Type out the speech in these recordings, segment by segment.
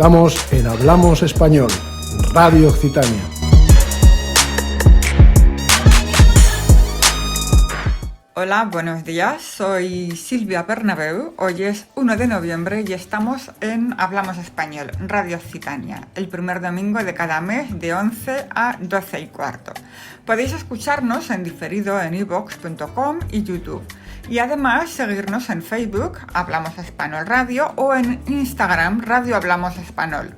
Estamos en Hablamos Español, Radio Occitania. Hola, buenos días. Soy Silvia Bernabeu. Hoy es 1 de noviembre y estamos en Hablamos Español, Radio Occitania, el primer domingo de cada mes de 11 a 12 y cuarto. Podéis escucharnos en diferido en iVoox.com y YouTube. Y además seguirnos en Facebook, Hablamos Español Radio, o en Instagram, Radio Hablamos Español.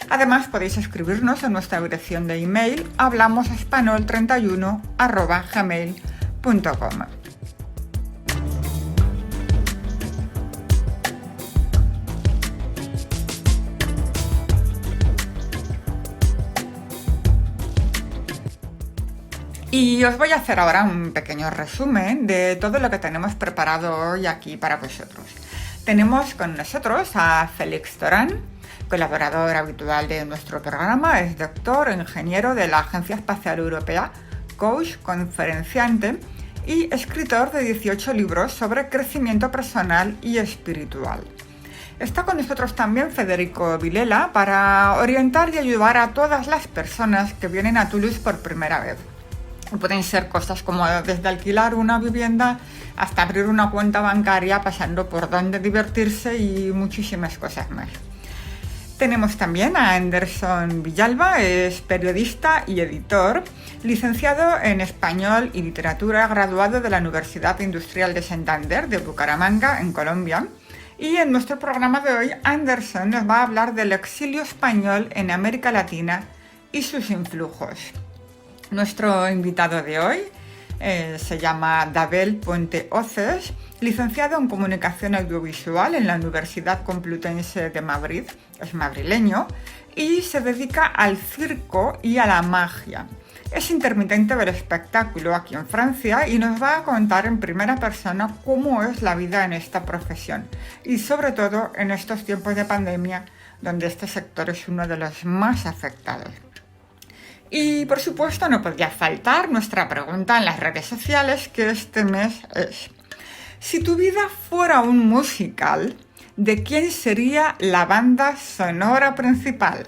Además podéis escribirnos en nuestra dirección de email, hablamosespanol31@gmail.com. Y os voy a hacer ahora un pequeño resumen de todo lo que tenemos preparado hoy aquí para vosotros. Tenemos con nosotros a Félix Torán, colaborador habitual de nuestro programa, es doctor, ingeniero de la Agencia Espacial Europea, coach, conferenciante y escritor de 18 libros sobre crecimiento personal y espiritual. Está con nosotros también Federico Vilela para orientar y ayudar a todas las personas que vienen a Toulouse por primera vez. Pueden ser cosas como desde alquilar una vivienda hasta abrir una cuenta bancaria, pasando por dónde divertirse y muchísimas cosas más. Tenemos también a Anderson Villalba, es periodista y editor, licenciado en Español y Literatura, graduado de la Universidad Industrial de Santander de Bucaramanga, en Colombia. Y en nuestro programa de hoy, Anderson nos va a hablar del exilio español en América Latina y sus influjos. Nuestro invitado de hoy se llama Dabel Puente Oces, licenciado en Comunicación Audiovisual en la Universidad Complutense de Madrid, es madrileño, y se dedica al circo y a la magia. Es intermitente del espectáculo aquí en Francia y nos va a contar en primera persona cómo es la vida en esta profesión y sobre todo en estos tiempos de pandemia, donde este sector es uno de los más afectados. Y por supuesto no podía faltar nuestra pregunta en las redes sociales, que este mes es: si tu vida fuera un musical, ¿de quién sería la banda sonora principal?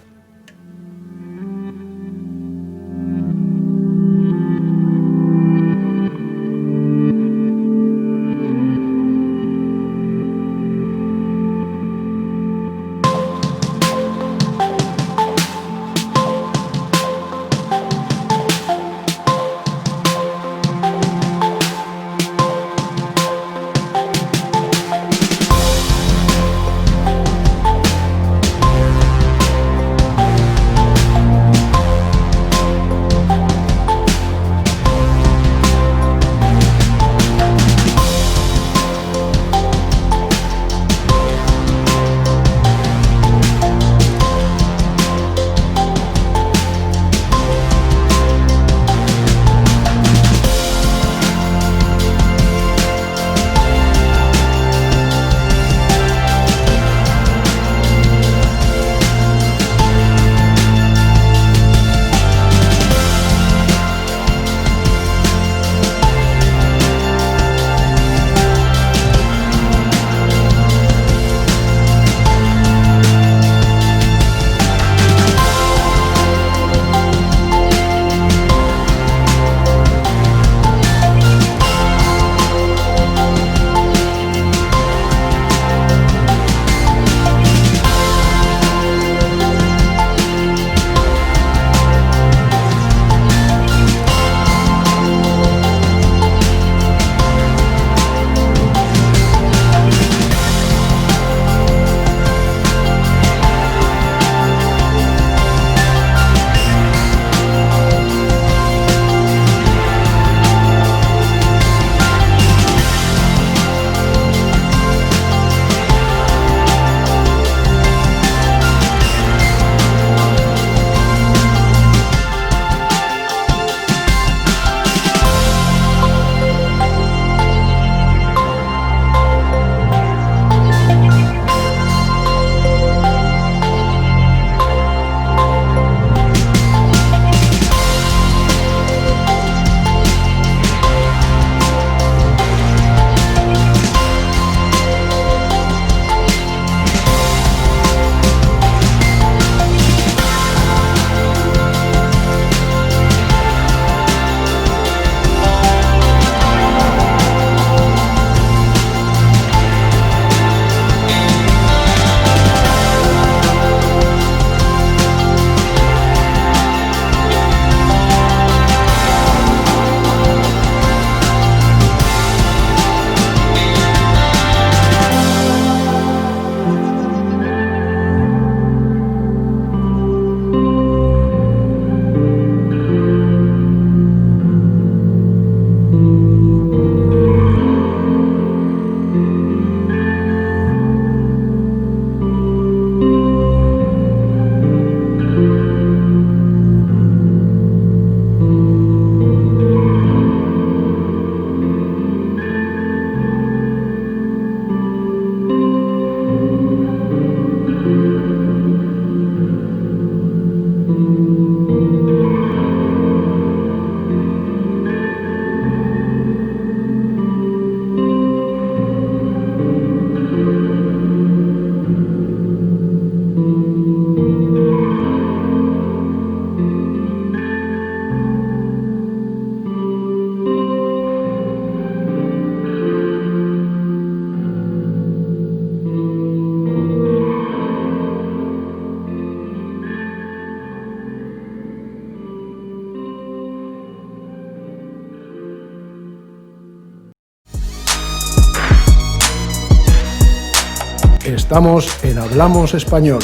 Estamos en Hablamos Español,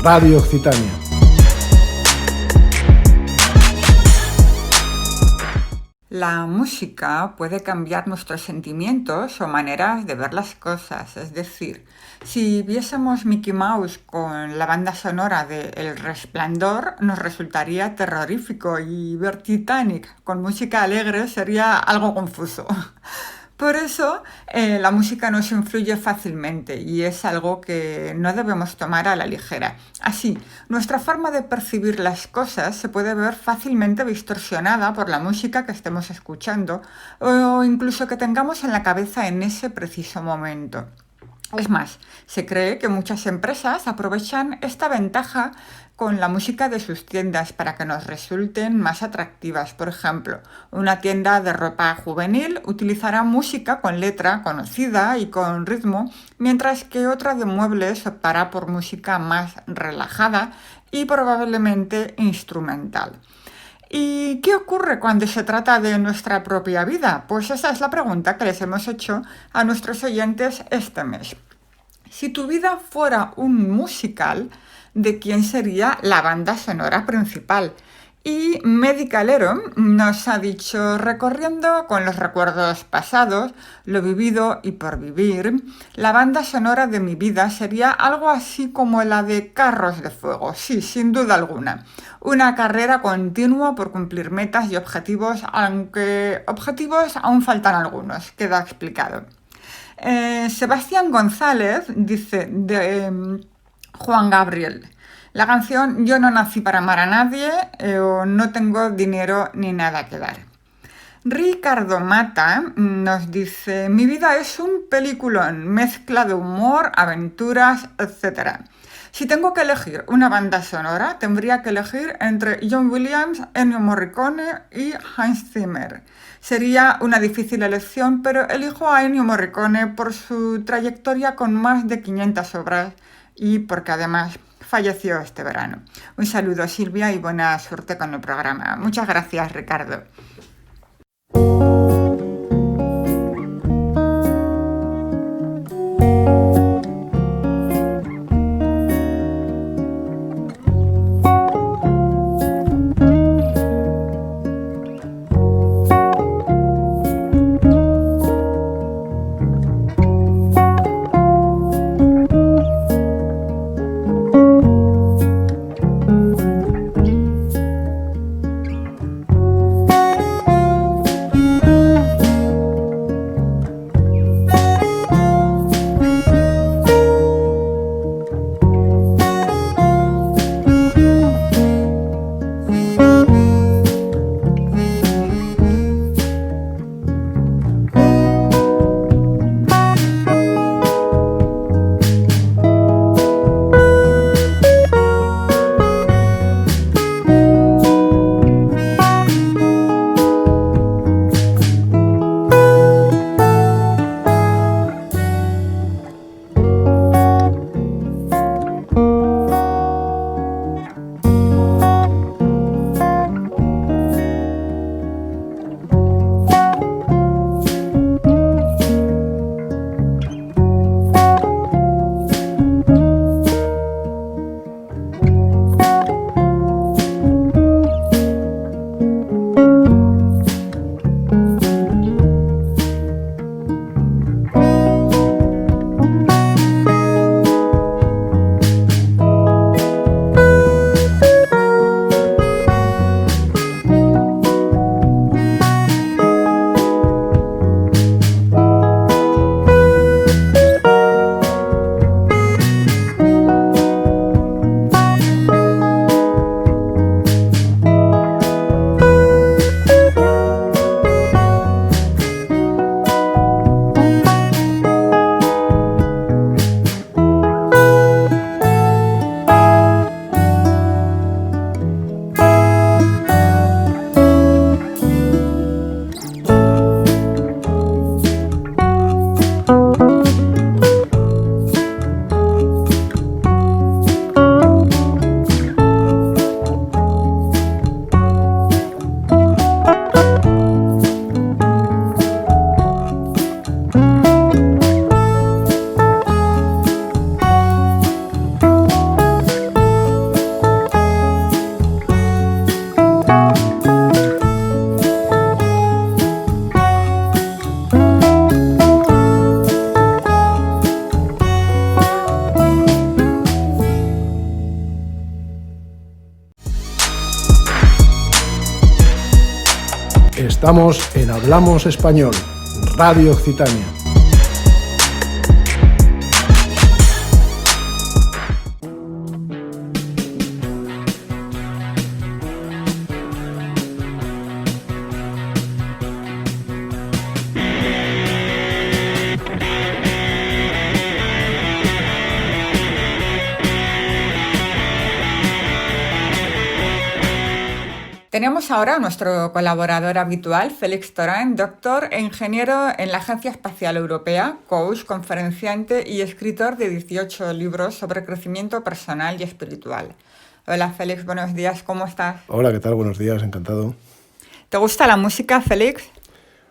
Radio Occitania. La música puede cambiar nuestros sentimientos o maneras de ver las cosas. Es decir, si viésemos Mickey Mouse con la banda sonora de El Resplandor, nos resultaría terrorífico, y ver Titanic con música alegre sería algo confuso. Por eso la música nos influye fácilmente y es algo que no debemos tomar a la ligera. Así, nuestra forma de percibir las cosas se puede ver fácilmente distorsionada por la música que estemos escuchando o incluso que tengamos en la cabeza en ese preciso momento. Es más, se cree que muchas empresas aprovechan esta ventaja con la música de sus tiendas para que nos resulten más atractivas. Por ejemplo, una tienda de ropa juvenil utilizará música con letra conocida y con ritmo, mientras que otra de muebles optará por música más relajada y probablemente instrumental. ¿Y qué ocurre cuando se trata de nuestra propia vida? Pues esa es la pregunta que les hemos hecho a nuestros oyentes este mes. Si tu vida fuera un musical, ¿de quién sería la banda sonora principal? Y Medicalero nos ha dicho: recorriendo con los recuerdos pasados, lo vivido y por vivir, la banda sonora de mi vida sería algo así como la de Carros de Fuego, sí, sin duda alguna. Una carrera continua por cumplir metas y objetivos, aunque objetivos aún faltan algunos, queda explicado. Sebastián González dice de Juan Gabriel: la canción Yo no nací para amar a nadie o No tengo dinero ni nada que dar. Ricardo Mata nos dice: mi vida es un peliculón, mezcla de humor, aventuras, etc. Si tengo que elegir una banda sonora, tendría que elegir entre John Williams, Ennio Morricone y Hans Zimmer. Sería una difícil elección, pero elijo a Ennio Morricone por su trayectoria con más de 500 obras y porque además falleció este verano. Un saludo, Silvia, y buena suerte con el programa. Muchas gracias, Ricardo. Estamos en Hablamos Español, Radio Occitania. Tenemos ahora a nuestro colaborador habitual, Félix Torán, doctor e ingeniero en la Agencia Espacial Europea, coach, conferenciante y escritor de 18 libros sobre crecimiento personal y espiritual. Hola Félix, buenos días, ¿cómo estás? Hola, ¿qué tal? Buenos días, encantado. ¿Te gusta la música, Félix?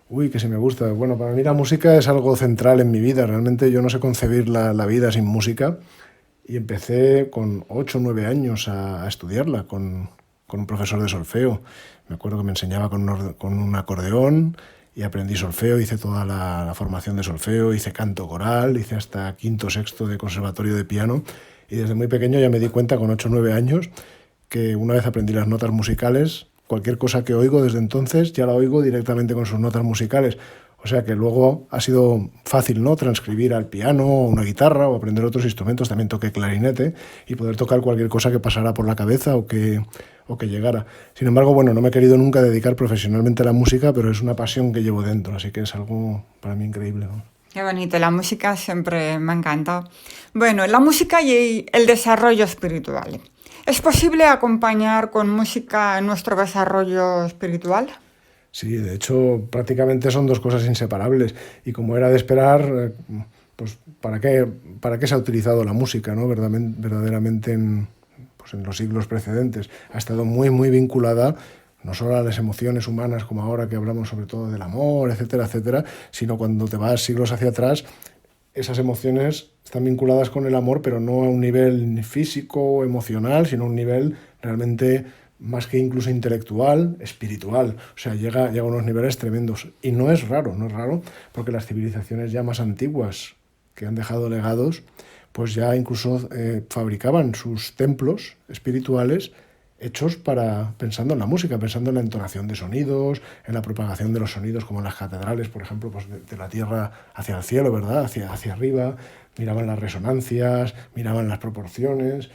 Uy, que sí me gusta. Bueno, para mí la música es algo central en mi vida. Realmente yo no sé concebir la vida sin música y empecé con 8 o 9 años a estudiarla con un profesor de solfeo. Me acuerdo que me enseñaba con un acordeón y aprendí solfeo, hice toda la formación de solfeo, hice canto coral, hice hasta quinto, sexto de conservatorio de piano y desde muy pequeño ya me di cuenta con 8 o 9 años que una vez aprendí las notas musicales, cualquier cosa que oigo desde entonces ya la oigo directamente con sus notas musicales. O sea que luego ha sido fácil, ¿no?, transcribir al piano o una guitarra o aprender otros instrumentos. También toqué clarinete y poder tocar cualquier cosa que pasara por la cabeza o que llegara. Sin embargo, bueno, no me he querido nunca dedicar profesionalmente a la música, pero es una pasión que llevo dentro, así que es algo para mí increíble, ¿no? Qué bonito, la música siempre me ha encantado. Bueno, la música y el desarrollo espiritual. ¿Es posible acompañar con música nuestro desarrollo espiritual? Sí, de hecho, prácticamente son dos cosas inseparables. Y como era de esperar, pues ¿para qué se ha utilizado la música, ¿no? Verdaderamente en los siglos precedentes? Ha estado muy, muy vinculada no solo a las emociones humanas, como ahora que hablamos sobre todo del amor, etcétera, etcétera, sino cuando te vas siglos hacia atrás, esas emociones están vinculadas con el amor, pero no a un nivel físico o emocional, sino a un nivel realmente más que incluso intelectual, espiritual. O sea, llega a unos niveles tremendos. Y no es raro, porque las civilizaciones ya más antiguas que han dejado legados, pues ya incluso fabricaban sus templos espirituales hechos pensando en la música, pensando en la entonación de sonidos, en la propagación de los sonidos, como en las catedrales, por ejemplo, pues de la tierra hacia el cielo, ¿verdad?, hacia arriba, miraban las resonancias, miraban las proporciones.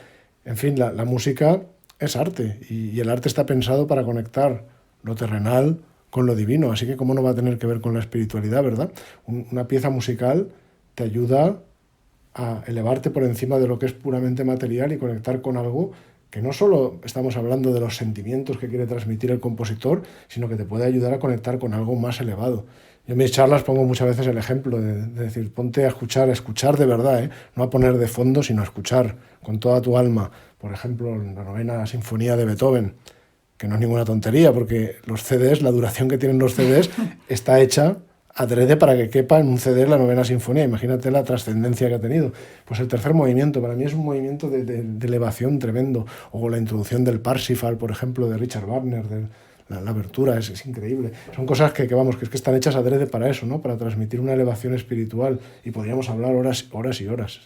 En fin, la música es arte y el arte está pensado para conectar lo terrenal con lo divino, así que cómo no va a tener que ver con la espiritualidad, ¿verdad? Una pieza musical te ayuda a elevarte por encima de lo que es puramente material y conectar con algo que no solo estamos hablando de los sentimientos que quiere transmitir el compositor, sino que te puede ayudar a conectar con algo más elevado. Yo en mis charlas pongo muchas veces el ejemplo de decir, ponte a escuchar de verdad, no a poner de fondo, sino a escuchar con toda tu alma. Por ejemplo, la novena sinfonía de Beethoven, que no es ninguna tontería, porque los CDs, la duración que tienen los CDs, está hecha adrede para que quepa en un CD la novena sinfonía. Imagínate la trascendencia que ha tenido. Pues el tercer movimiento, para mí es un movimiento de elevación tremendo. O la introducción del Parsifal, por ejemplo, de Richard Wagner, la abertura, es increíble. Son cosas que están hechas adrede para eso, ¿no?, para transmitir una elevación espiritual. Y podríamos hablar horas y horas.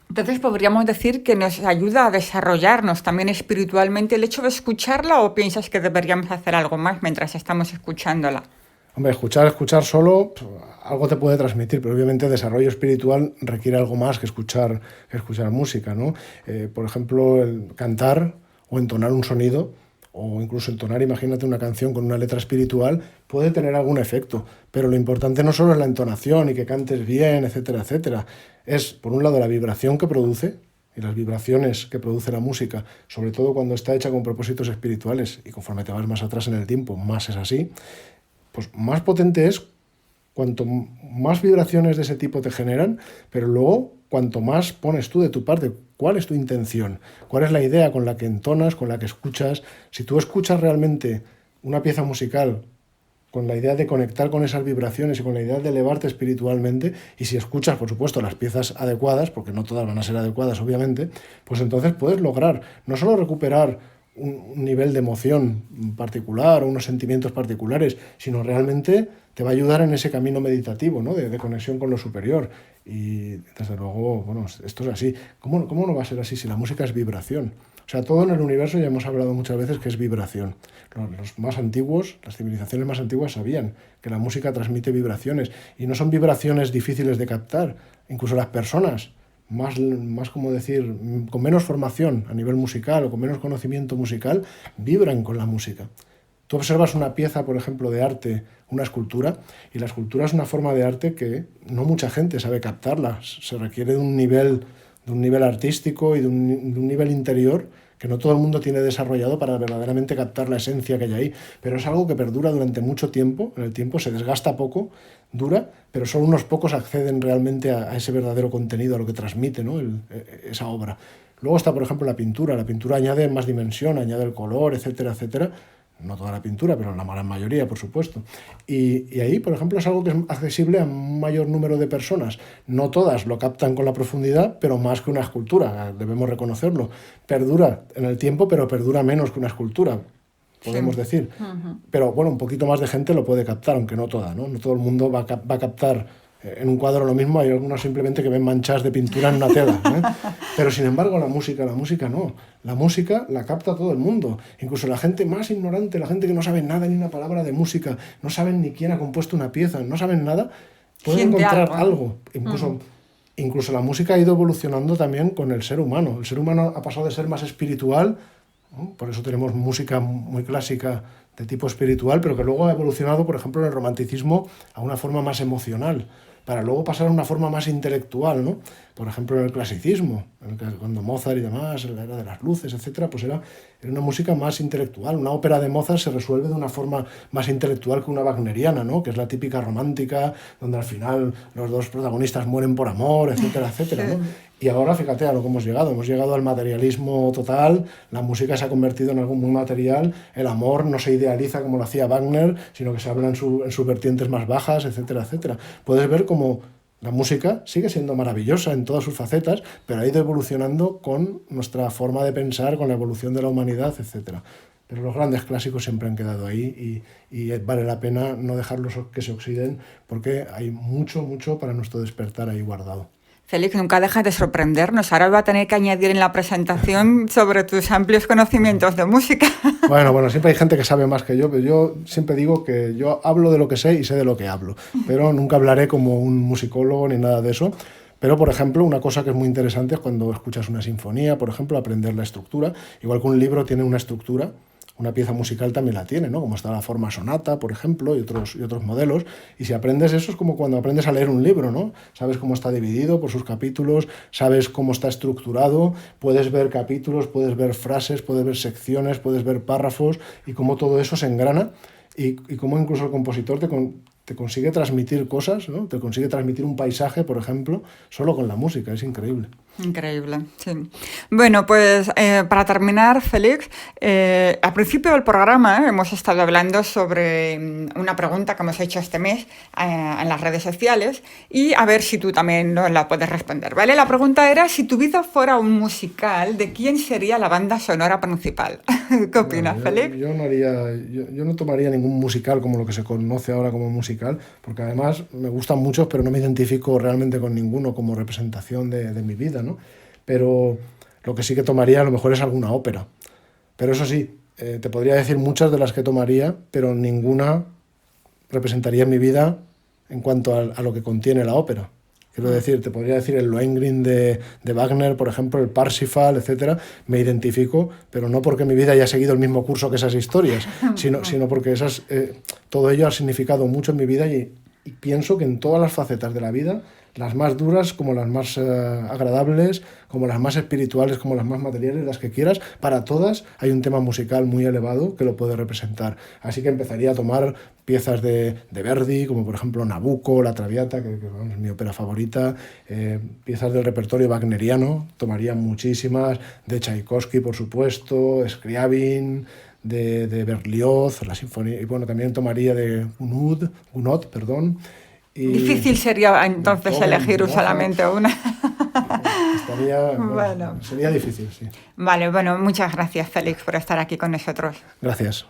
Entonces, ¿podríamos decir que nos ayuda a desarrollarnos también espiritualmente el hecho de escucharla, o piensas que deberíamos hacer algo más mientras estamos escuchándola? Hombre, escuchar solo algo te puede transmitir, pero obviamente el desarrollo espiritual requiere algo más que escuchar música, ¿no? Por ejemplo, el cantar o entonar un sonido, o incluso entonar, imagínate, una canción con una letra espiritual, puede tener algún efecto, pero lo importante no solo es la entonación y que cantes bien, etcétera, etcétera. Es, por un lado, la vibración que produce, y las vibraciones que produce la música, sobre todo cuando está hecha con propósitos espirituales, y conforme te vas más atrás en el tiempo, más es así, pues más potente es cuanto más vibraciones de ese tipo te generan, pero luego cuanto más pones tú de tu parte. ¿Cuál es tu intención? ¿Cuál es la idea con la que entonas, con la que escuchas? Si tú escuchas realmente una pieza musical con la idea de conectar con esas vibraciones y con la idea de elevarte espiritualmente, y si escuchas, por supuesto, las piezas adecuadas, porque no todas van a ser adecuadas, obviamente, pues entonces puedes lograr no solo recuperar un nivel de emoción particular o unos sentimientos particulares, sino realmente te va a ayudar en ese camino meditativo, ¿no?, de conexión con lo superior. Y desde luego, bueno, esto es así. ¿Cómo no va a ser así si la música es vibración? O sea, todo en el universo, ya hemos hablado muchas veces, que es vibración. Los más antiguos, las civilizaciones más antiguas sabían que la música transmite vibraciones, y no son vibraciones difíciles de captar. Incluso las personas más como decir, con menos formación a nivel musical o con menos conocimiento musical, vibran con la música. Tú observas una pieza, por ejemplo, de arte, una escultura, y la escultura es una forma de arte que no mucha gente sabe captarla. Se requiere de un nivel artístico y de un nivel interior que no todo el mundo tiene desarrollado para verdaderamente captar la esencia que hay ahí. Pero es algo que perdura durante mucho tiempo, en el tiempo se desgasta poco, dura, pero solo unos pocos acceden realmente a ese verdadero contenido, a lo que transmite, ¿no? Esa obra. Luego está, por ejemplo, la pintura añade más dimensión, añade el color, etcétera, etcétera. No toda la pintura, pero la gran mayoría, por supuesto. Y ahí, por ejemplo, es algo que es accesible a un mayor número de personas. No todas lo captan con la profundidad, pero más que una escultura, debemos reconocerlo. Perdura en el tiempo, pero perdura menos que una escultura, podemos decir. Uh-huh. Pero bueno, un poquito más de gente lo puede captar, aunque no toda, ¿no? No todo el mundo va a captar en un cuadro lo mismo, hay algunos simplemente que ven manchas de pintura en una tela, ¿eh? Pero sin embargo la música no. La música la capta todo el mundo, incluso la gente más ignorante, la gente que no sabe nada ni una palabra de música, no saben ni quién ha compuesto una pieza, no saben nada, pueden encontrar algo. Incluso la música ha ido evolucionando también con el ser humano. El ser humano ha pasado de ser más espiritual, ¿no? Por eso tenemos música muy clásica de tipo espiritual, pero que luego ha evolucionado, por ejemplo, en el romanticismo a una forma más emocional, para luego pasar a una forma más intelectual, ¿no? Por ejemplo, en el clasicismo, cuando Mozart y demás, en la era de las luces, etcétera, pues era una música más intelectual. Una ópera de Mozart se resuelve de una forma más intelectual que una wagneriana, ¿no? Que es la típica romántica, donde al final los dos protagonistas mueren por amor, etcétera, etcétera, ¿no? Y ahora, fíjate a lo que hemos llegado al materialismo total, la música se ha convertido en algo muy material, el amor no se idealiza como lo hacía Wagner, sino que se habla en sus vertientes más bajas, etcétera, etcétera. Puedes ver cómo la música sigue siendo maravillosa en todas sus facetas, pero ha ido evolucionando con nuestra forma de pensar, con la evolución de la humanidad, etcétera. Pero los grandes clásicos siempre han quedado ahí y vale la pena no dejarlos que se oxiden, porque hay mucho para nuestro despertar ahí guardado. Félix, nunca dejas de sorprendernos. Ahora voy a tener que añadir en la presentación sobre tus amplios conocimientos de música. Bueno, siempre hay gente que sabe más que yo, pero yo siempre digo que yo hablo de lo que sé y sé de lo que hablo, pero nunca hablaré como un musicólogo ni nada de eso. Pero, por ejemplo, una cosa que es muy interesante es cuando escuchas una sinfonía, por ejemplo, aprender la estructura. Igual que un libro tiene una estructura, una pieza musical también la tiene, ¿no? Como está la forma sonata, por ejemplo, y otros modelos. Y si aprendes eso es como cuando aprendes a leer un libro, ¿no? Sabes cómo está dividido por sus capítulos, sabes cómo está estructurado, puedes ver capítulos, puedes ver frases, puedes ver secciones, puedes ver párrafos, y cómo todo eso se engrana y cómo incluso el compositor te consigue transmitir cosas, ¿no? Te consigue transmitir un paisaje, por ejemplo, solo con la música. Es increíble. Increíble, sí. Bueno, pues para terminar, Félix, al principio del programa hemos estado hablando sobre una pregunta que hemos hecho este mes en las redes sociales y a ver si tú también nos la puedes responder, ¿vale? La pregunta era, si tu vida fuera un musical, ¿de quién sería la banda sonora principal? ¿Qué opinas, Félix? Yo no tomaría ningún musical como lo que se conoce ahora como musical, porque además me gustan muchos, pero no me identifico realmente con ninguno como representación de mi vida, ¿no? Pero lo que sí que tomaría a lo mejor es alguna ópera. Pero eso sí, te podría decir muchas de las que tomaría, pero ninguna representaría mi vida en cuanto a lo que contiene la ópera. Quiero decir, te podría decir el Lohengrin de Wagner, por ejemplo, el Parsifal, etcétera. Me identifico, pero no porque mi vida haya seguido el mismo curso que esas historias, sino porque todo ello ha significado mucho en mi vida y pienso que en todas las facetas de la vida, las más duras como las más agradables, como las más espirituales, como las más materiales, las que quieras, para todas hay un tema musical muy elevado que lo puede representar. Así que empezaría a tomar piezas de Verdi, como por ejemplo Nabucco, La Traviata, que es mi ópera favorita, piezas del repertorio wagneriano, tomaría muchísimas, de Tchaikovsky, por supuesto, Scriabin, de Berlioz, la sinfonía, y bueno, también tomaría de Gounod, perdón. Difícil sería entonces elegir solamente una. Sería difícil, sí. Vale, bueno, muchas gracias, Félix, por estar aquí con nosotros. Gracias.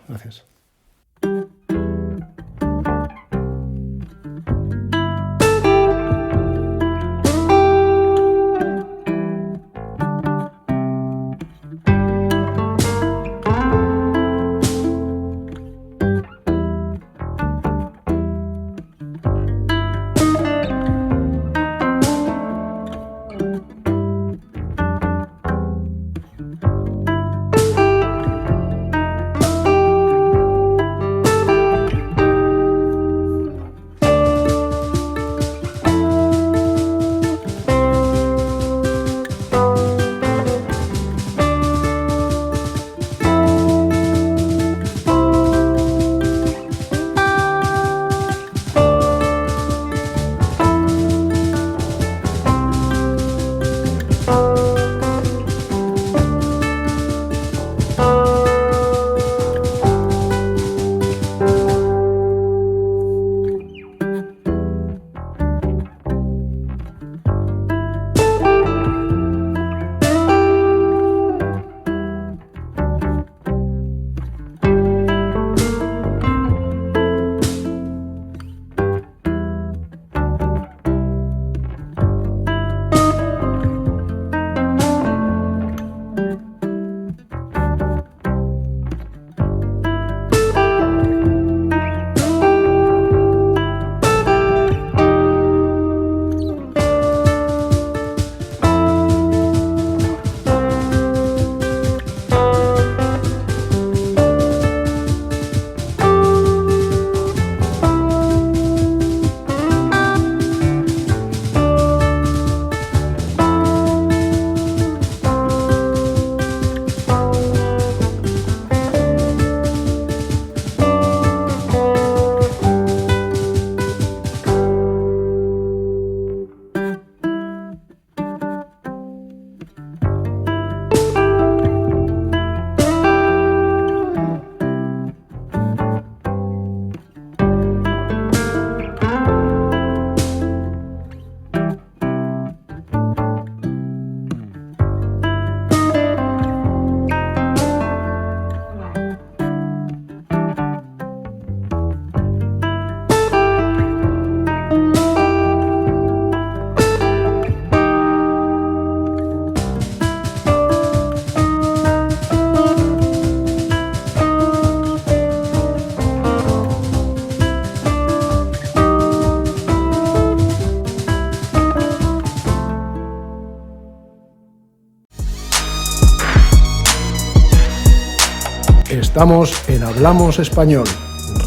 Estamos en Hablamos Español,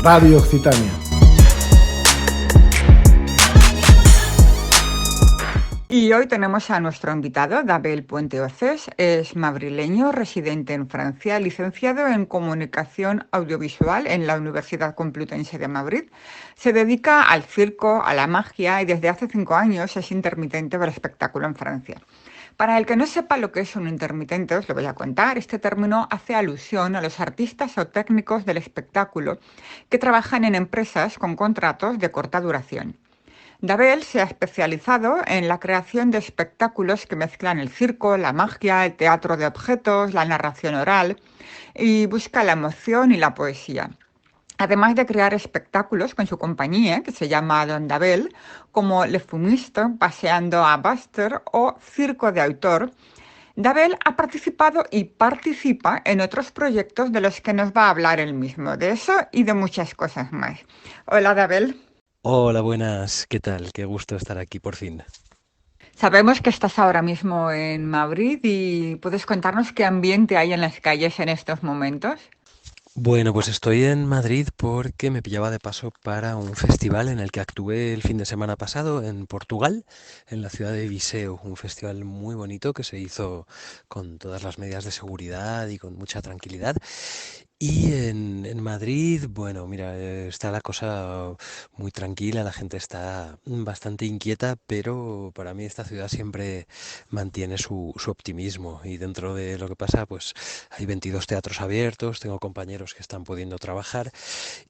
Radio Occitania. Y hoy tenemos a nuestro invitado, Dabel Puente Oces. Es madrileño, residente en Francia, licenciado en Comunicación Audiovisual en la Universidad Complutense de Madrid. Se dedica al circo, a la magia y desde hace 5 años es intermitente del espectáculo en Francia. Para el que no sepa lo que es un intermitente, os lo voy a contar. Este término hace alusión a los artistas o técnicos del espectáculo que trabajan en empresas con contratos de corta duración. Dabel se ha especializado en la creación de espectáculos que mezclan el circo, la magia, el teatro de objetos, la narración oral y busca la emoción y la poesía. Además de crear espectáculos con su compañía, que se llama Don Dabel, como Le Fumiste, Paseando a Buster o Circo de Autor, Dabel ha participado y participa en otros proyectos de los que nos va a hablar él mismo, de eso y de muchas cosas más. Hola, Dabel. Hola, buenas, ¿qué tal? Qué gusto estar aquí por fin. Sabemos que estás ahora mismo en Madrid y puedes contarnos qué ambiente hay en las calles en estos momentos. Bueno, pues estoy en Madrid porque me pillaba de paso para un festival en el que actué el fin de semana pasado en Portugal, en la ciudad de Viseu, un festival muy bonito que se hizo con todas las medidas de seguridad y con mucha tranquilidad. Y en Madrid, bueno, mira, está la cosa muy tranquila, la gente está bastante inquieta, pero para mí esta ciudad siempre mantiene su optimismo y dentro de lo que pasa, pues hay 22 teatros abiertos, tengo compañeros que están pudiendo trabajar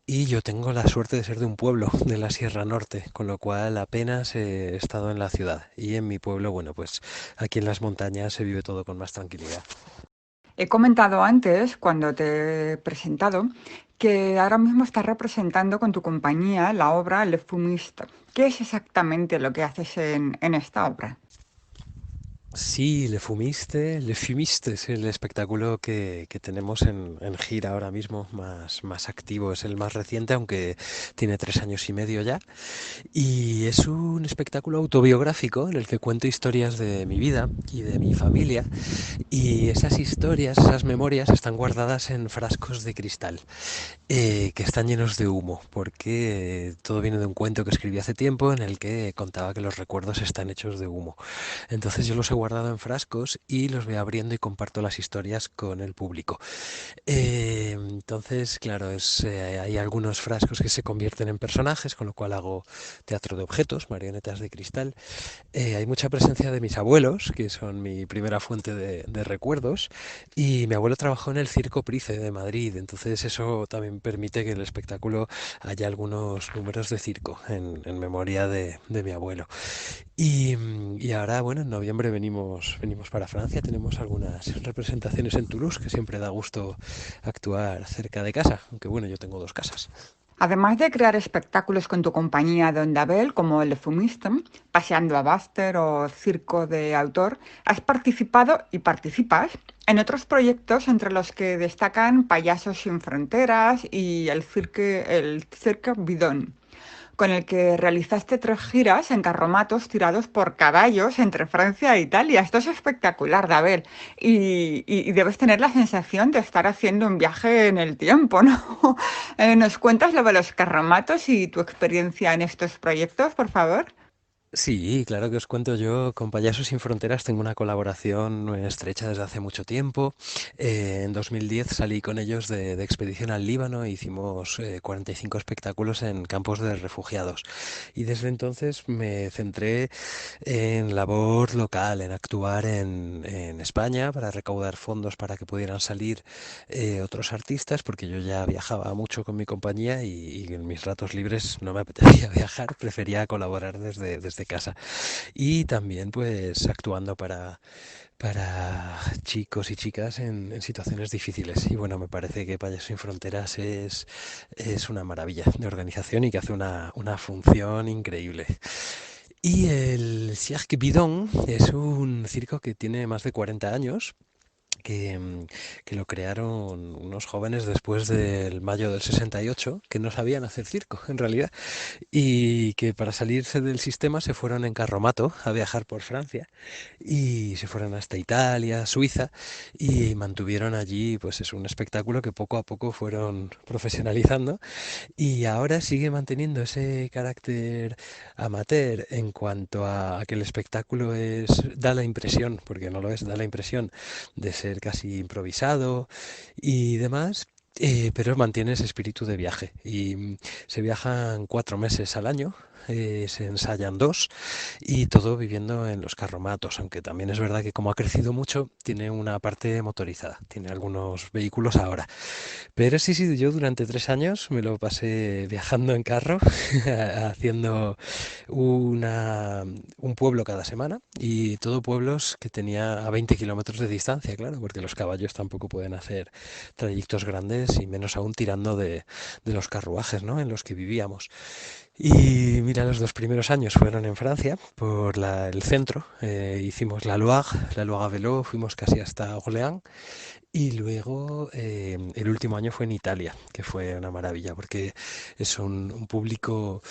y yo tengo la suerte de ser de un pueblo de la Sierra Norte, con lo cual apenas he estado en la ciudad y en mi pueblo, bueno, pues aquí en las montañas se vive todo con más tranquilidad. He comentado antes, cuando te he presentado, que ahora mismo estás representando con tu compañía la obra Le Fumiste. ¿Qué es exactamente lo que haces en esta obra? Sí, Le Fumiste es el espectáculo que tenemos en gira ahora mismo, más activo, es el más reciente, aunque tiene 3 años y medio ya. Y es un espectáculo autobiográfico en el que cuento historias de mi vida y de mi familia. Y esas historias, esas memorias están guardadas en frascos de cristal que están llenos de humo, porque todo viene de un cuento que escribí hace tiempo en el que contaba que los recuerdos están hechos de humo. Entonces yo los he guardado en frascos y los voy abriendo y comparto las historias con el público. Entonces, claro, hay algunos frascos que se convierten en personajes, con lo cual hago teatro de objetos, marionetas de cristal. Hay mucha presencia de mis abuelos, que son mi primera fuente de recuerdos, y mi abuelo trabajó en el Circo Price de Madrid, entonces eso también permite que en el espectáculo haya algunos números de circo en memoria de mi abuelo. Y ahora, bueno, en noviembre venimos para Francia, tenemos algunas representaciones en Toulouse, que siempre da gusto actuar cerca de casa, aunque bueno, yo tengo 2 casas. Además de crear espectáculos con tu compañía Don Dabel, como Le Fumiste, Paseando a Buster o Circo de Autor, has participado y participas en otros proyectos entre los que destacan Payasos sin Fronteras y el Cirque Bidón, con el que realizaste 3 giras en carromatos tirados por caballos entre Francia e Italia. Esto es espectacular, Dabel. Y debes tener la sensación de estar haciendo un viaje en el tiempo, ¿no? ¿Nos cuentas lo de los carromatos y tu experiencia en estos proyectos, por favor? Sí, claro que os cuento yo. Con Payasos sin Fronteras tengo una colaboración estrecha desde hace mucho tiempo. En 2010 salí con ellos de expedición al Líbano e hicimos 45 espectáculos en campos de refugiados. Y desde entonces me centré en labor local, en actuar en España para recaudar fondos para que pudieran salir otros artistas, porque yo ya viajaba mucho con mi compañía y en mis ratos libres no me apetecía viajar, prefería colaborar desde casa. Y también pues actuando para chicos y chicas en situaciones difíciles. Y bueno, me parece que Payasos sin Fronteras es una maravilla de organización y que hace una función increíble. Y el Cirque Bidon es un circo que tiene más de 40 años que lo crearon unos jóvenes después del mayo del 68, que no sabían hacer circo, en realidad, y que para salirse del sistema se fueron en carromato a viajar por Francia y se fueron hasta Italia, Suiza, y mantuvieron allí, pues es un espectáculo que poco a poco fueron profesionalizando y ahora sigue manteniendo ese carácter amateur en cuanto a que el espectáculo da la impresión, porque no lo es, da la impresión de ser casi improvisado y demás. Pero mantiene ese espíritu de viaje y se viajan 4 meses al año, se ensayan dos y todo viviendo en los carromatos, aunque también es verdad que como ha crecido mucho, tiene una parte motorizada, tiene algunos vehículos ahora. Pero sí, sí, yo durante 3 años me lo pasé viajando en carro, haciendo un pueblo cada semana y todo pueblos que tenía a 20 kilómetros de distancia, claro, porque los caballos tampoco pueden hacer trayectos grandes y menos aún tirando de los carruajes, ¿no? En los que vivíamos. Y mira, los 2 primeros años fueron en Francia, por el centro, hicimos la Loire a Velo, fuimos casi hasta Orléans y luego el último año fue en Italia, que fue una maravilla, porque es un público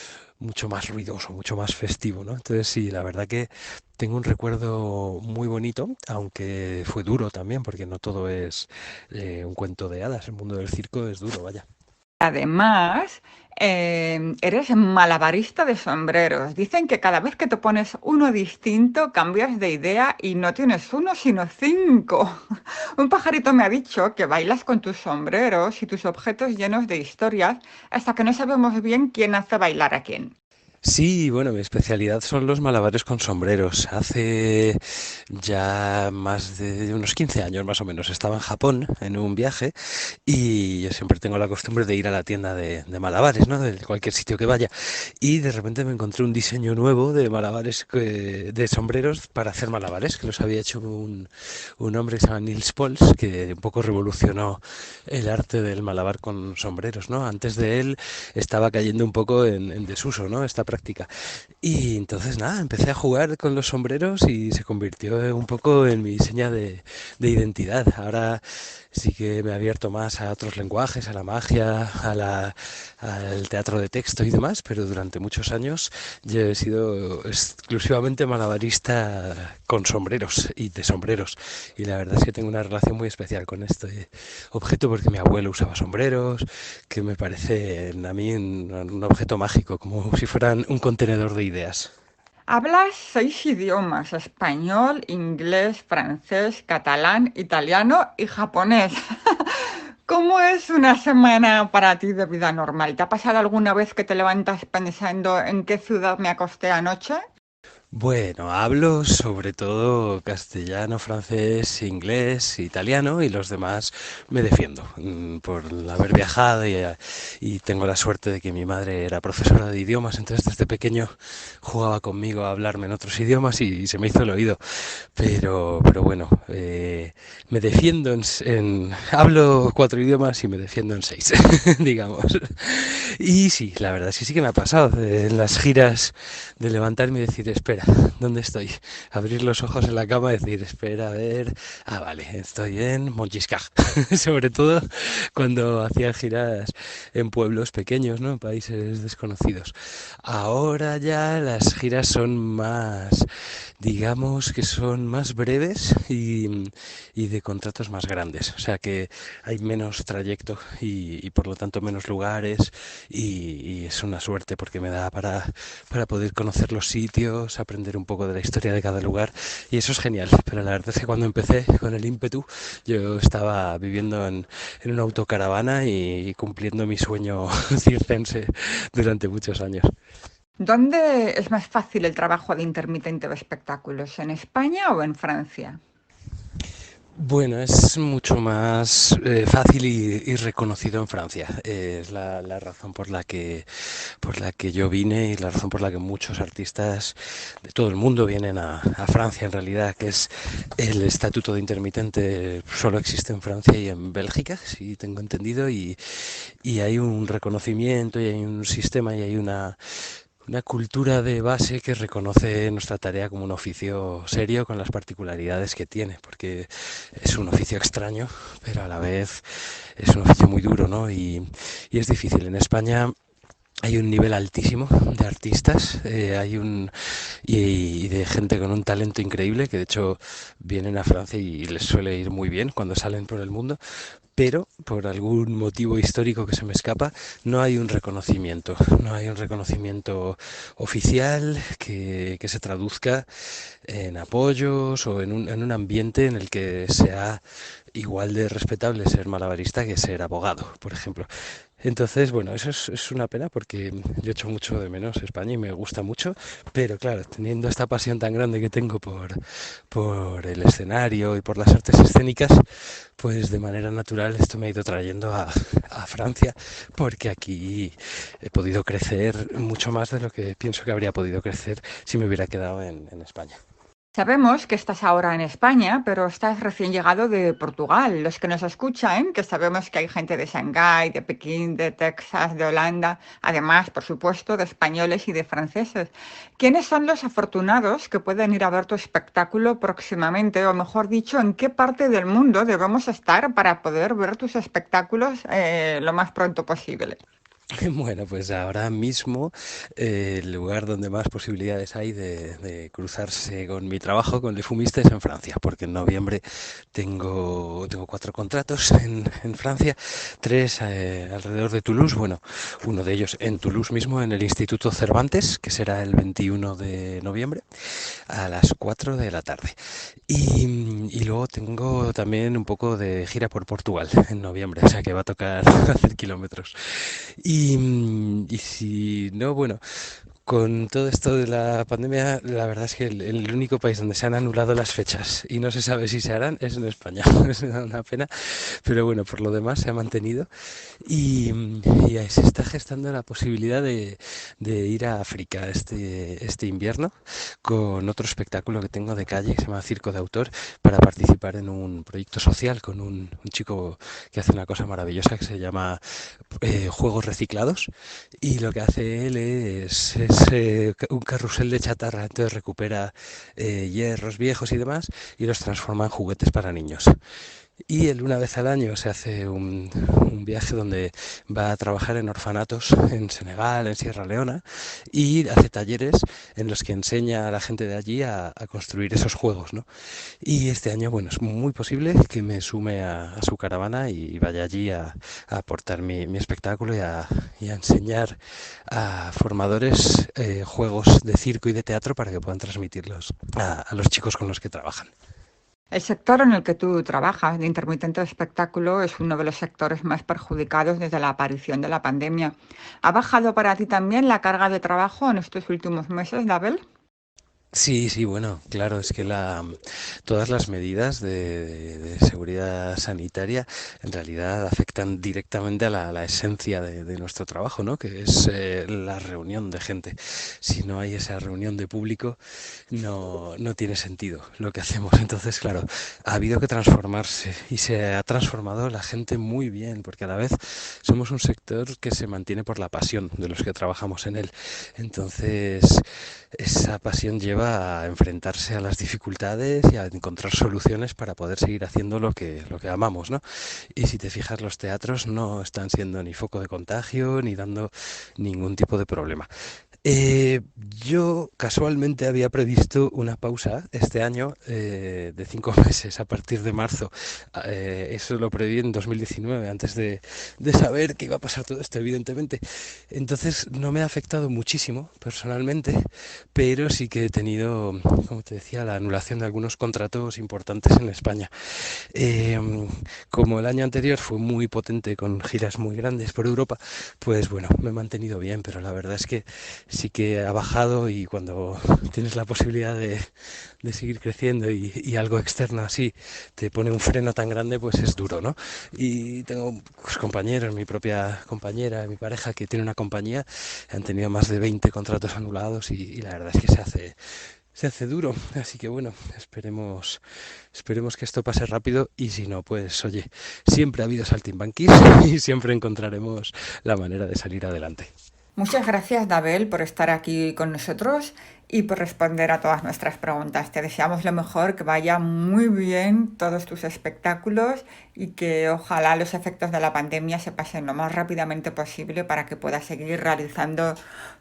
mucho más ruidoso, mucho más festivo, ¿no? Entonces sí, la verdad que tengo un recuerdo muy bonito, aunque fue duro también, porque no todo es un cuento de hadas, el mundo del circo es duro, vaya. Además, eres malabarista de sombreros. Dicen que cada vez que te pones uno distinto, cambias de idea y no tienes uno, sino cinco. Un pajarito me ha dicho que bailas con tus sombreros y tus objetos llenos de historias hasta que no sabemos bien quién hace bailar a quién. Sí, bueno, mi especialidad son los malabares con sombreros. Hace ya más de unos 15 años más o menos estaba en Japón en un viaje y yo siempre tengo la costumbre de ir a la tienda de malabares, ¿no? De cualquier sitio que vaya. Y de repente me encontré un diseño nuevo de malabares, de sombreros para hacer malabares, que los había hecho un hombre que se llama Nils Pols, que un poco revolucionó el arte del malabar con sombreros, ¿no? Antes de él estaba cayendo un poco en desuso, ¿no? Esta práctica. Y entonces nada, empecé a jugar con los sombreros y se convirtió un poco en mi seña de identidad. Ahora sí que me he abierto más a otros lenguajes, a la magia, al teatro de texto y demás, pero durante muchos años yo he sido exclusivamente malabarista con sombreros y de sombreros. Y la verdad es que tengo una relación muy especial con este objeto porque mi abuelo usaba sombreros, que me parece a mí un objeto mágico, como si fueran un contenedor de ideas. Hablas 6 idiomas: español, inglés, francés, catalán, italiano y japonés. ¿Cómo es una semana para ti de vida normal? ¿Te ha pasado alguna vez que te levantas pensando en qué ciudad me acosté anoche? Bueno, hablo sobre todo castellano, francés, inglés, italiano y los demás me defiendo por haber viajado y tengo la suerte de que mi madre era profesora de idiomas, entonces desde pequeño jugaba conmigo a hablarme en otros idiomas y se me hizo el oído. Pero bueno, me defiendo hablo 4 idiomas y me defiendo en 6, digamos. Y sí, la verdad es que sí que me ha pasado en las giras de levantarme y decir, espera, ¿dónde estoy? Abrir los ojos en la cama y decir, espera, a ver, vale, estoy en Montgiscard. Sobre todo cuando hacía giras en pueblos pequeños, ¿no? En países desconocidos. Ahora ya las giras son más, digamos que son más breves y de contratos más grandes. O sea que hay menos trayecto y por lo tanto menos lugares y es una suerte porque me da para poder conocer los sitios, aprender un poco de la historia de cada lugar y eso es genial. Pero la verdad es que cuando empecé con el ímpetu yo estaba viviendo en una autocaravana y cumpliendo mi sueño circense durante muchos años. ¿Dónde es más fácil el trabajo de intermitente de espectáculos? ¿En España o en Francia? Bueno, es mucho más fácil y reconocido en Francia. Es la razón por la que yo vine y la razón por la que muchos artistas de todo el mundo vienen a Francia, en realidad, que es el estatuto de intermitente solo existe en Francia y en Bélgica, si tengo entendido, y hay un reconocimiento y hay un sistema y hay una cultura de base que reconoce nuestra tarea como un oficio serio con las particularidades que tiene, porque es un oficio extraño, pero a la vez es un oficio muy duro, ¿no? Y es difícil. En España hay un nivel altísimo de artistas, y de gente con un talento increíble, que de hecho vienen a Francia y les suele ir muy bien cuando salen por el mundo, pero por algún motivo histórico que se me escapa, no hay un reconocimiento oficial que se traduzca en apoyos o en un ambiente en el que sea igual de respetable ser malabarista que ser abogado, por ejemplo. Entonces, bueno, eso es una pena porque yo echo mucho de menos España y me gusta mucho, pero claro, teniendo esta pasión tan grande que tengo por el escenario y por las artes escénicas, pues de manera natural esto me ha ido trayendo a Francia, porque aquí he podido crecer mucho más de lo que pienso que habría podido crecer si me hubiera quedado en España. Sabemos que estás ahora en España, pero estás recién llegado de Portugal. Los que nos escuchan, que sabemos que hay gente de Shanghái, de Pekín, de Texas, de Holanda, además, por supuesto, de españoles y de franceses. ¿Quiénes son los afortunados que pueden ir a ver tu espectáculo próximamente? O mejor dicho, ¿en qué parte del mundo debemos estar para poder ver tus espectáculos lo más pronto posible? Bueno, pues ahora mismo el lugar donde más posibilidades hay de cruzarse con mi trabajo con Le Fumiste es en Francia, porque en noviembre tengo 4 contratos en Francia, 3 alrededor de Toulouse, bueno, uno de ellos en Toulouse mismo, en el Instituto Cervantes, que será el 21 de noviembre a las 4 de la tarde. Y luego tengo también un poco de gira por Portugal en noviembre, o sea que va a tocar hacer kilómetros. Y si no, bueno, con todo esto de la pandemia, la verdad es que el único país donde se han anulado las fechas y no se sabe si se harán es en España. Es una pena, pero bueno, por lo demás se ha mantenido y ahí se está gestando la posibilidad de ir a África este invierno con otro espectáculo que tengo de calle que se llama Circo de Autor, para participar en un proyecto social con un chico que hace una cosa maravillosa que se llama Juegos Reciclados, y lo que hace él es un carrusel de chatarra. Entonces recupera hierros viejos y demás y los transforma en juguetes para niños. Y él una vez al año se hace un viaje donde va a trabajar en orfanatos en Senegal, en Sierra Leona, y hace talleres en los que enseña a la gente de allí a construir esos juegos, ¿no? Y este año, bueno, es muy posible que me sume a su caravana y vaya allí a aportar mi espectáculo y a enseñar a formadores juegos de circo y de teatro para que puedan transmitirlos a los chicos con los que trabajan. El sector en el que tú trabajas, de intermitente de espectáculo, es uno de los sectores más perjudicados desde la aparición de la pandemia. ¿Ha bajado para ti también la carga de trabajo en estos últimos meses, Dabel? Sí, sí, bueno, claro, es que todas las medidas de seguridad sanitaria en realidad afectan directamente a la esencia de nuestro trabajo, ¿no? Que es la reunión de gente. Si no hay esa reunión de público, no tiene sentido lo que hacemos. Entonces, claro, ha habido que transformarse y se ha transformado la gente muy bien, porque a la vez somos un sector que se mantiene por la pasión de los que trabajamos en él. Entonces, esa pasión lleva a enfrentarse a las dificultades y a encontrar soluciones para poder seguir haciendo lo que amamos, ¿no? Y si te fijas, los teatros no están siendo ni foco de contagio ni dando ningún tipo de problema. Yo casualmente había previsto una pausa este año de 5 meses a partir de marzo. Eso lo preví en 2019, antes de saber que iba a pasar todo esto, evidentemente. Entonces no me ha afectado muchísimo personalmente, pero sí que he tenido, como te decía, la anulación de algunos contratos importantes en España. Eh, Como el año anterior fue muy potente con giras muy grandes por Europa, pues bueno, me he mantenido bien, pero la verdad es que sí que ha bajado, y cuando tienes la posibilidad de seguir creciendo y algo externo así te pone un freno tan grande, pues es duro, ¿no? Y tengo pues, compañeros, mi propia compañera, mi pareja que tiene una compañía, han tenido más de 20 contratos anulados y la verdad es que se hace duro, así que bueno, esperemos que esto pase rápido, y si no, pues oye, siempre ha habido saltimbanquis y siempre encontraremos la manera de salir adelante. Muchas gracias, Dabel, por estar aquí con nosotros y por responder a todas nuestras preguntas. Te deseamos lo mejor, que vaya muy bien todos tus espectáculos y que ojalá los efectos de la pandemia se pasen lo más rápidamente posible para que puedas seguir realizando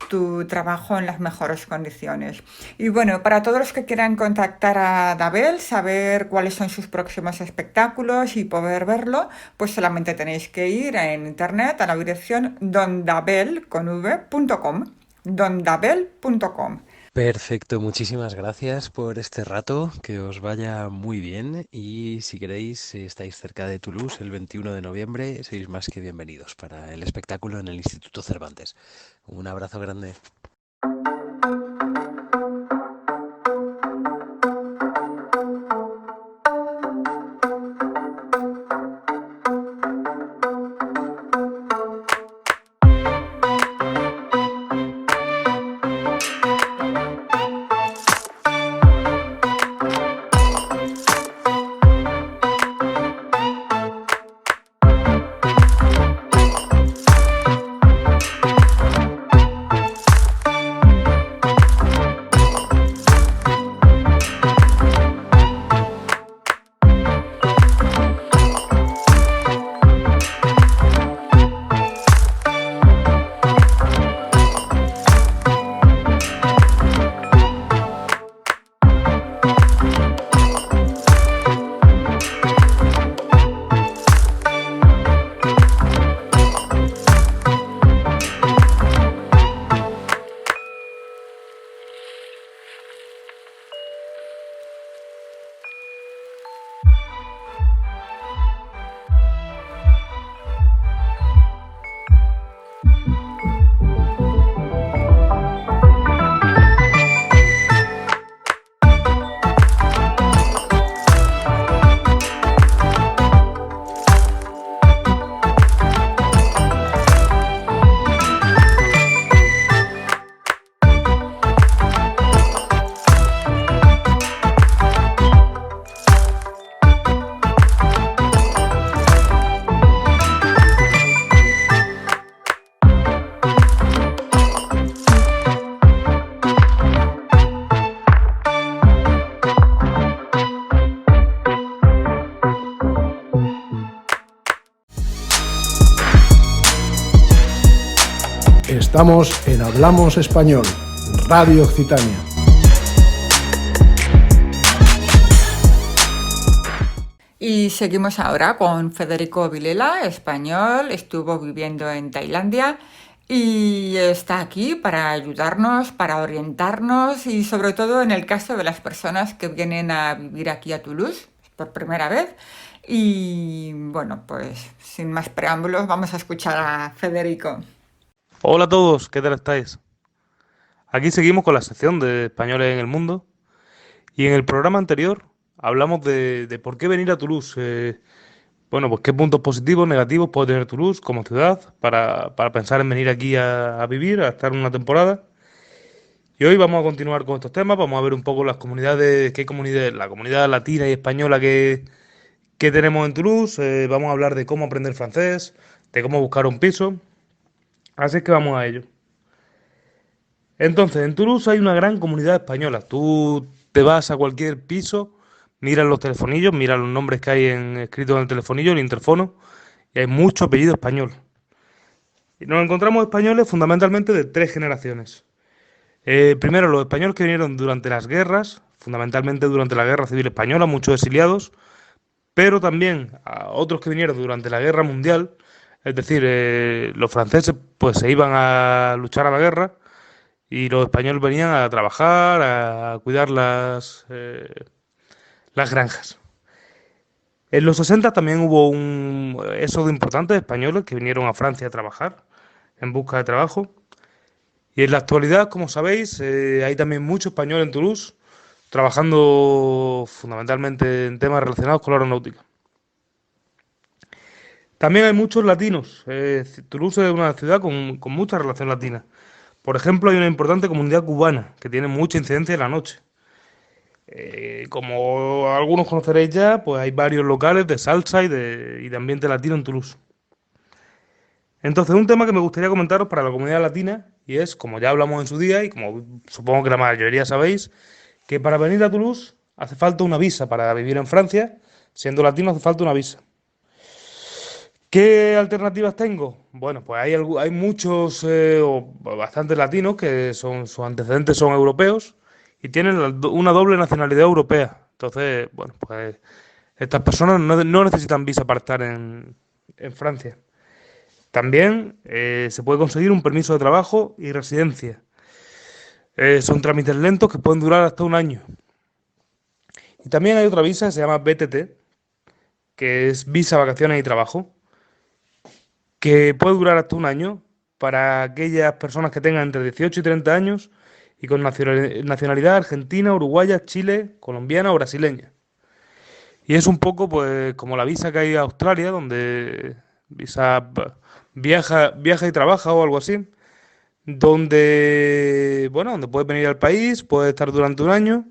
tu trabajo en las mejores condiciones. Y bueno, para todos los que quieran contactar a Dabel, saber cuáles son sus próximos espectáculos y poder verlo, pues solamente tenéis que ir en internet a la dirección dondabel.com, dondabel.com. Perfecto, muchísimas gracias por este rato, que os vaya muy bien y si queréis, si estáis cerca de Toulouse el 21 de noviembre, sois más que bienvenidos para el espectáculo en el Instituto Cervantes. Un abrazo grande. Estamos en Hablamos Español, Radio Occitania. Y seguimos ahora con Federico Vilela, español, estuvo viviendo en Tailandia y está aquí para ayudarnos, para orientarnos y sobre todo en el caso de las personas que vienen a vivir aquí a Toulouse por primera vez. Y bueno, pues sin más preámbulos vamos a escuchar a Federico. Hola a todos, ¿qué tal estáis? Aquí seguimos con la sección de Españoles en el Mundo y en el programa anterior hablamos de por qué venir a Toulouse. Bueno, pues qué puntos positivos, negativos puede tener Toulouse como ciudad para pensar en venir aquí a vivir, a estar una temporada. Y hoy vamos a continuar con estos temas, vamos a ver un poco las comunidades, qué comunidad, la comunidad latina y española que tenemos en Toulouse. Vamos a hablar de cómo aprender francés, de cómo buscar un piso. Así es que vamos a ello. Entonces, en Toulouse hay una gran comunidad española. Tú te vas a cualquier piso, miras los telefonillos, miras los nombres que hay escritos en el telefonillo, el interfono, y hay mucho apellido español. Y nos encontramos españoles fundamentalmente de tres generaciones. Primero, los españoles que vinieron durante las guerras, fundamentalmente durante la Guerra Civil Española, muchos exiliados, pero también a otros que vinieron durante la Guerra Mundial, es decir, los franceses pues se iban a luchar a la guerra y los españoles venían a trabajar, a cuidar las granjas. En los 60 también hubo un éxodo importante de españoles que vinieron a Francia a trabajar en busca de trabajo. Y en la actualidad, como sabéis, hay también muchos españoles en Toulouse trabajando fundamentalmente en temas relacionados con la aeronáutica. También hay muchos latinos. Toulouse es una ciudad con mucha relación latina. Por ejemplo, hay una importante comunidad cubana que tiene mucha incidencia en la noche. Como algunos conoceréis ya, pues hay varios locales de salsa y de ambiente latino en Toulouse. Entonces, un tema que me gustaría comentaros para la comunidad latina, y es, como ya hablamos en su día, y como supongo que la mayoría sabéis, que para venir a Toulouse hace falta una visa para vivir en Francia. Siendo latino hace falta una visa. ¿Qué alternativas tengo? Bueno, pues hay muchos o bastantes latinos que sus antecedentes son europeos y tienen una doble nacionalidad europea. Entonces, bueno, pues estas personas no necesitan visa para estar en Francia. También se puede conseguir un permiso de trabajo y residencia. Son trámites lentos que pueden durar hasta un año. Y también hay otra visa que se llama BTT, que es visa, vacaciones y trabajo, que puede durar hasta un año para aquellas personas que tengan entre 18 y 30 años y con nacionalidad argentina, uruguaya, chile, colombiana o brasileña. Y es un poco pues como la visa que hay a Australia, donde visa viaja y trabaja o algo así, donde puedes venir al país, puedes estar durante un año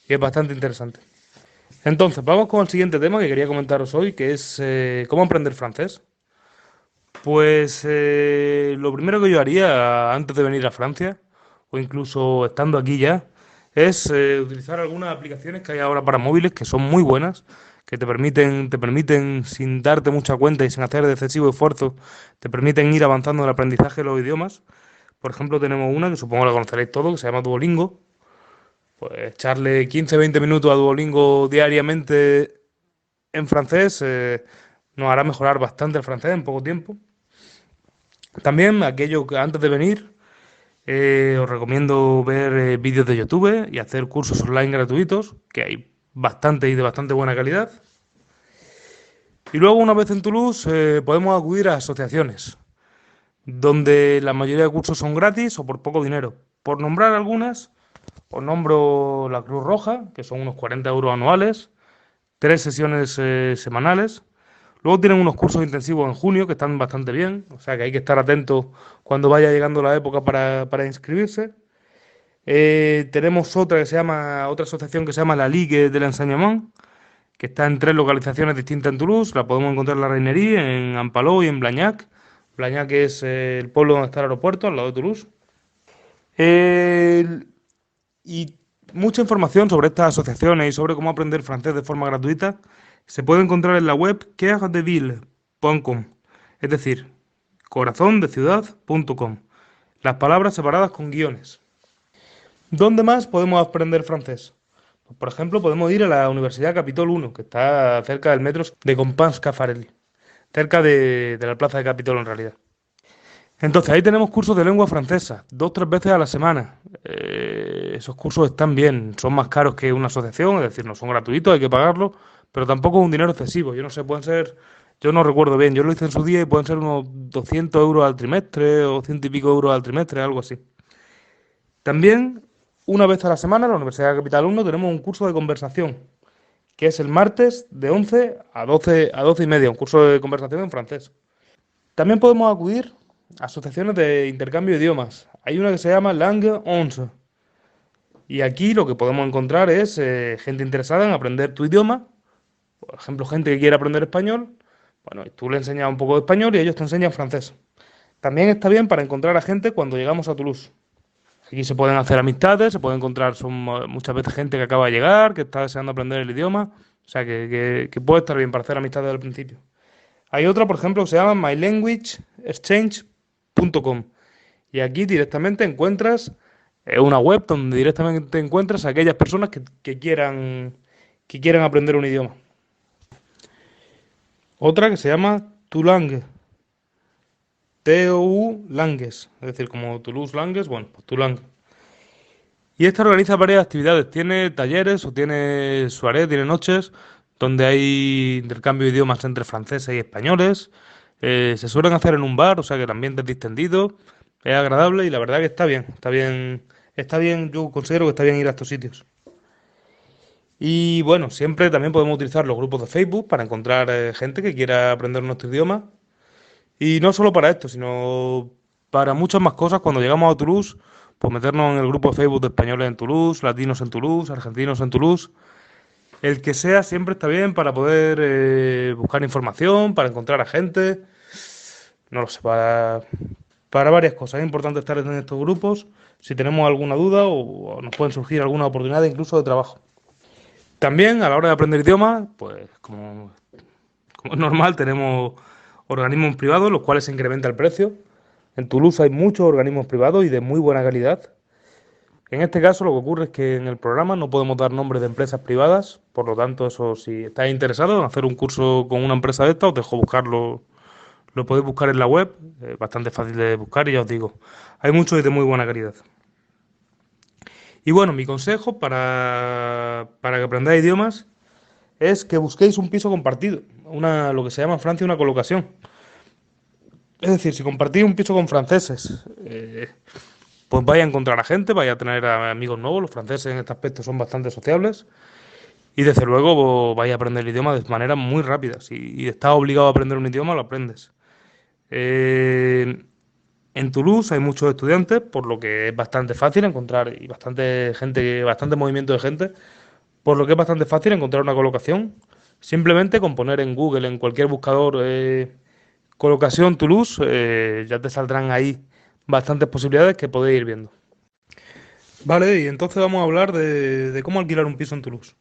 y es bastante interesante. Entonces, vamos con el siguiente tema que quería comentaros hoy, que es cómo aprender francés. Pues lo primero que yo haría antes de venir a Francia, o incluso estando aquí ya, es utilizar algunas aplicaciones que hay ahora para móviles que son muy buenas, que te permiten sin darte mucha cuenta y sin hacer de excesivo esfuerzo, te permiten ir avanzando en el aprendizaje de los idiomas. Por ejemplo, tenemos una que supongo la conoceréis todos, que se llama Duolingo. Pues echarle 15-20 minutos a Duolingo diariamente en francés nos hará mejorar bastante el francés en poco tiempo. También, aquello que antes de venir, os recomiendo ver vídeos de YouTube y hacer cursos online gratuitos, que hay bastante y de bastante buena calidad. Y luego, una vez en Toulouse, podemos acudir a asociaciones, donde la mayoría de cursos son gratis o por poco dinero. Por nombrar algunas, os nombro la Cruz Roja, que son unos 40 euros anuales, 3 sesiones semanales. Luego tienen unos cursos intensivos en junio que están bastante bien, o sea que hay que estar atentos cuando vaya llegando la época para inscribirse. Tenemos otra asociación que se llama la Ligue de l'Enseignement, que está en 3 localizaciones distintas en Toulouse. La podemos encontrar en la Reinerie, en Ampaló y en Blagnac. Blagnac es el pueblo donde está el aeropuerto, al lado de Toulouse. Y mucha información sobre estas asociaciones y sobre cómo aprender francés de forma gratuita se puede encontrar en la web coeursdeville.com, es decir, corazondeciudad.com. Las palabras separadas con guiones. ¿Dónde más podemos aprender francés? Pues, por ejemplo, podemos ir a la Universidad Capitol 1, que está cerca del metro de Compiègne-Scafarelli, cerca de la plaza de Capitol en realidad. Entonces, ahí tenemos cursos de lengua francesa, 2-3 veces a la semana. Esos cursos están bien, son más caros que una asociación, es decir, no son gratuitos, hay que pagarlos, pero tampoco es un dinero excesivo. Yo no sé, yo no recuerdo bien, yo lo hice en su día y pueden ser unos 200 euros al trimestre o 100 y pico euros al trimestre, algo así. También, una vez a la semana, en la Universidad Capital 1 tenemos un curso de conversación, que es el martes de 11 a 12 y media, un curso de conversación en francés. También podemos acudir a asociaciones de intercambio de idiomas. Hay una que se llama Langue 11. Y aquí lo que podemos encontrar es gente interesada en aprender tu idioma. Por ejemplo, gente que quiere aprender español. Bueno, tú le enseñas un poco de español y ellos te enseñan francés. También está bien para encontrar a gente cuando llegamos a Toulouse. Aquí se pueden hacer amistades, se puede encontrar, son muchas veces gente que acaba de llegar, que está deseando aprender el idioma. O sea, que puede estar bien para hacer amistades al principio. Hay otra, por ejemplo, que se llama mylanguageexchange.com. Y aquí directamente encuentras una web donde directamente encuentras a aquellas personas que quieran aprender un idioma. Otra que se llama Tulangue, TOU Langues, es decir, como Toulouse Langues, bueno, pues Tulangue. Y esta organiza varias actividades, tiene talleres o tiene soirées, tiene noches, donde hay intercambio de idiomas entre franceses y españoles. Se suelen hacer en un bar, o sea que el ambiente es distendido, es agradable y la verdad que está bien, yo considero que está bien ir a estos sitios. Y bueno, siempre también podemos utilizar los grupos de Facebook para encontrar gente que quiera aprender nuestro idioma. Y no solo para esto, sino para muchas más cosas. Cuando llegamos a Toulouse, pues meternos en el grupo de Facebook de españoles en Toulouse, latinos en Toulouse, argentinos en Toulouse. El que sea siempre está bien para poder buscar información, para encontrar a gente. No lo sé, para varias cosas. Es importante estar en estos grupos si tenemos alguna duda o nos pueden surgir algunas oportunidades incluso de trabajo. También a la hora de aprender idiomas, pues como es normal, tenemos organismos privados, los cuales se incrementa el precio. En Toulouse hay muchos organismos privados y de muy buena calidad. En este caso, lo que ocurre es que en el programa no podemos dar nombres de empresas privadas, por lo tanto, eso, si estáis interesado en hacer un curso con una empresa de esta, os dejo buscarlo, lo podéis buscar en la web, bastante fácil de buscar y ya os digo, hay muchos y de muy buena calidad. Y bueno, mi consejo para que aprendáis idiomas es que busquéis un piso compartido, lo que se llama en Francia una colocación. Es decir, si compartís un piso con franceses, pues vais a encontrar a gente, vais a tener amigos nuevos, los franceses en este aspecto son bastante sociables y desde luego vais a aprender el idioma de manera muy rápida. Si estás obligado a aprender un idioma, lo aprendes. Eh, en Toulouse hay muchos estudiantes, por lo que es bastante fácil encontrar y bastante gente, bastante movimiento de gente, por lo que es bastante fácil encontrar una colocación. Simplemente con poner en Google, en cualquier buscador, colocación Toulouse, ya te saldrán ahí bastantes posibilidades que podéis ir viendo. Vale, y entonces vamos a hablar de cómo alquilar un piso en Toulouse.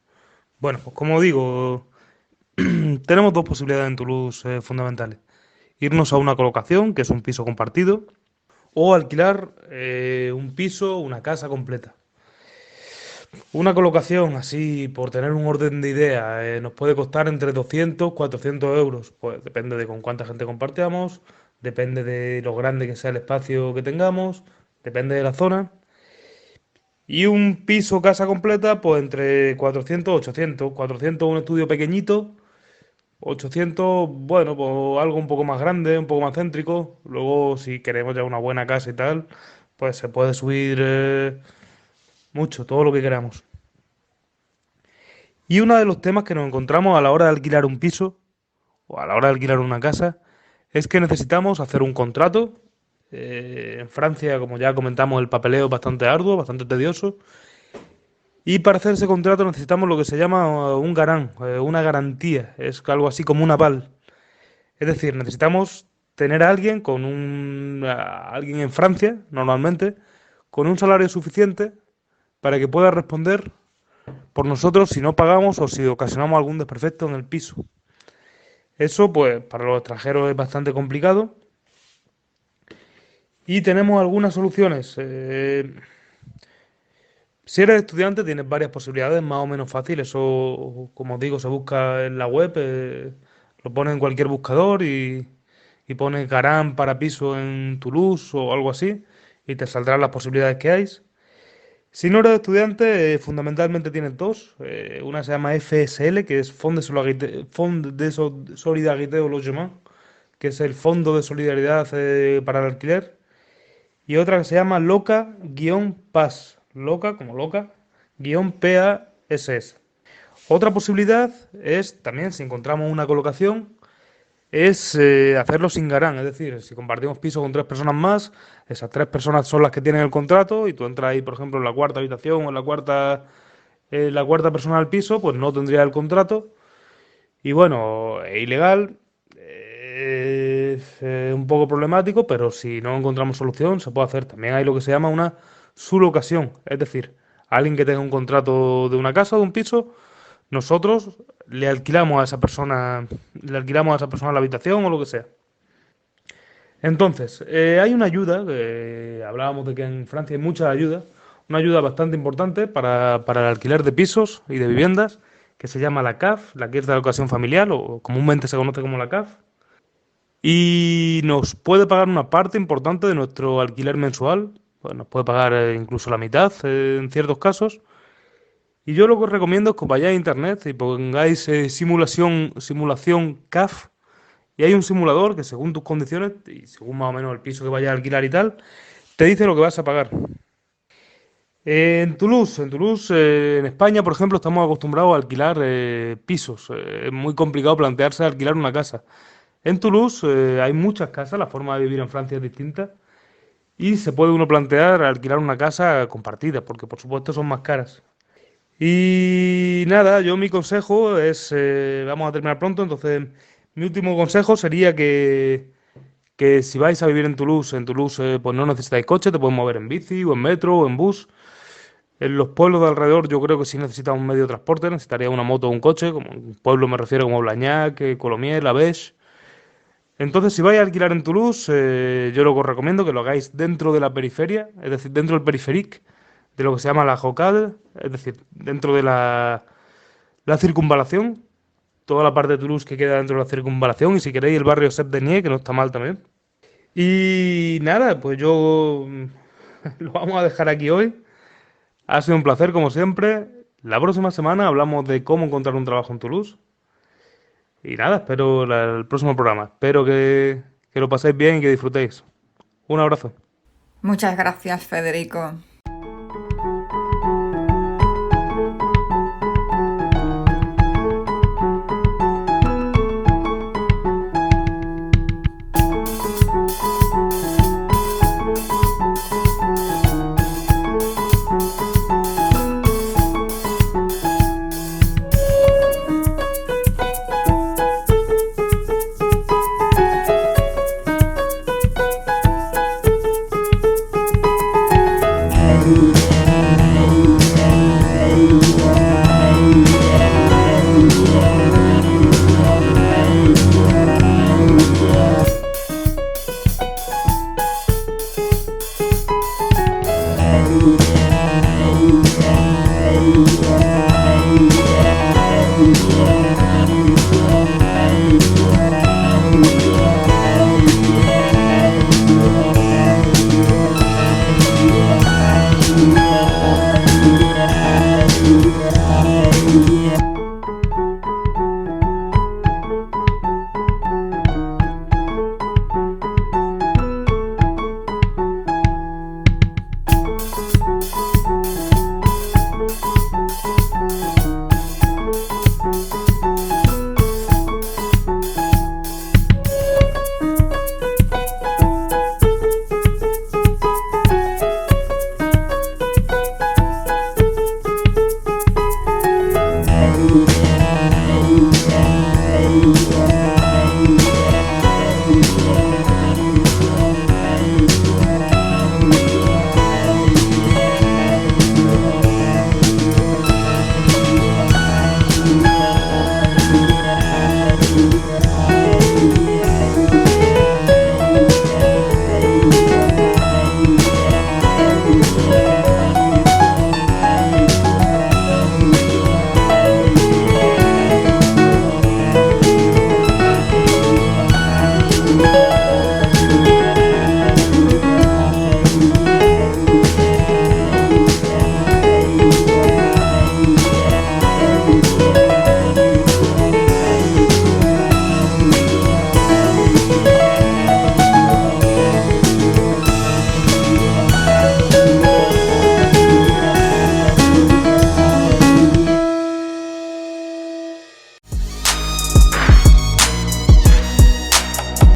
Bueno, pues como digo, tenemos dos posibilidades en Toulouse fundamentales. Irnos a una colocación, que es un piso compartido, o alquilar un piso, una casa completa. Una colocación, así por tener un orden de idea, nos puede costar entre 200 y 400 euros. Pues depende de con cuánta gente compartamos, depende de lo grande que sea el espacio que tengamos, depende de la zona. Y un piso casa completa, pues entre 400 y 800. 400 un estudio pequeñito, 800, bueno, pues algo un poco más grande, un poco más céntrico. Luego, si queremos ya una buena casa y tal, pues se puede subir mucho, todo lo que queramos. Y uno de los temas que nos encontramos a la hora de alquilar un piso o a la hora de alquilar una casa es que necesitamos hacer un contrato. En Francia, como ya comentamos, el papeleo es bastante arduo, bastante tedioso. Y para hacer ese contrato necesitamos lo que se llama un garant, una garantía. Es algo así como un aval. Es decir, necesitamos tener a alguien a alguien en Francia, normalmente, con un salario suficiente para que pueda responder por nosotros si no pagamos o si ocasionamos algún desperfecto en el piso. Eso, pues, para los extranjeros es bastante complicado. Y tenemos algunas soluciones. Si eres estudiante, tienes varias posibilidades, más o menos fáciles. Eso, como os digo, se busca en la web, lo pones en cualquier buscador y pones Garant para piso en Toulouse o algo así, y te saldrán las posibilidades que hay. Si no eres estudiante, fundamentalmente tienes dos. Una se llama FSL, que es Fond de Solidarité au Logement, que es el Fondo de Solidaridad para el Alquiler. Y otra que se llama Loca-PAS. Loca, como loca, PASS. Otra posibilidad es, también, si encontramos una colocación, es hacerlo sin garán. Es decir, si compartimos piso con tres personas más, esas tres personas son las que tienen el contrato y tú entras ahí, por ejemplo, en la cuarta habitación o en la cuarta persona del piso, pues no tendría el contrato. Y bueno, es ilegal, es un poco problemático, pero si no encontramos solución, se puede hacer. También hay lo que se llama una sublocación, es decir, alguien que tenga un contrato de una casa o de un piso, nosotros le alquilamos a esa persona la habitación o lo que sea. Entonces, hay una ayuda, hablábamos de que en Francia hay mucha ayuda, una ayuda bastante importante para el alquiler de pisos y de viviendas, que se llama la CAF, la que es de la ocasión familiar, o comúnmente se conoce como la CAF, y nos puede pagar una parte importante de nuestro alquiler mensual, pues nos puede pagar incluso la mitad en ciertos casos. Y yo lo que os recomiendo es que vayáis a internet y pongáis simulación CAF. Y hay un simulador que según tus condiciones y según más o menos el piso que vayas a alquilar y tal, te dice lo que vas a pagar. En Toulouse, en España, por ejemplo, estamos acostumbrados a alquilar pisos. Es muy complicado plantearse alquilar una casa. En Toulouse hay muchas casas, la forma de vivir en Francia es distinta y se puede uno plantear alquilar una casa compartida, porque por supuesto son más caras. Y nada, yo mi consejo es, vamos a terminar pronto, entonces mi último consejo sería que que si vais a vivir en Toulouse, pues no necesitáis coche, te puedes mover en bici o en metro o en bus. En los pueblos de alrededor yo creo que sí necesitas un medio de transporte, necesitaría una moto o un coche, como un pueblo me refiero como Blagnac, Colomiers, La Beche. Entonces, si vais a alquilar en Toulouse, yo lo que os recomiendo que lo hagáis dentro de la periferia, es decir, dentro del periférique, de lo que se llama la Rocade, es decir, dentro de la circunvalación, toda la parte de Toulouse que queda dentro de la circunvalación, y si queréis el barrio Sept-Deniers, que no está mal también. Y nada, pues yo lo vamos a dejar aquí hoy. Ha sido un placer, como siempre. La próxima semana hablamos de cómo encontrar un trabajo en Toulouse. Y nada, espero el próximo programa. Espero que lo paséis bien y que disfrutéis. Un abrazo. Muchas gracias, Federico.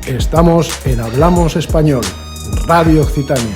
Estamos en Hablamos Español, Radio Occitania.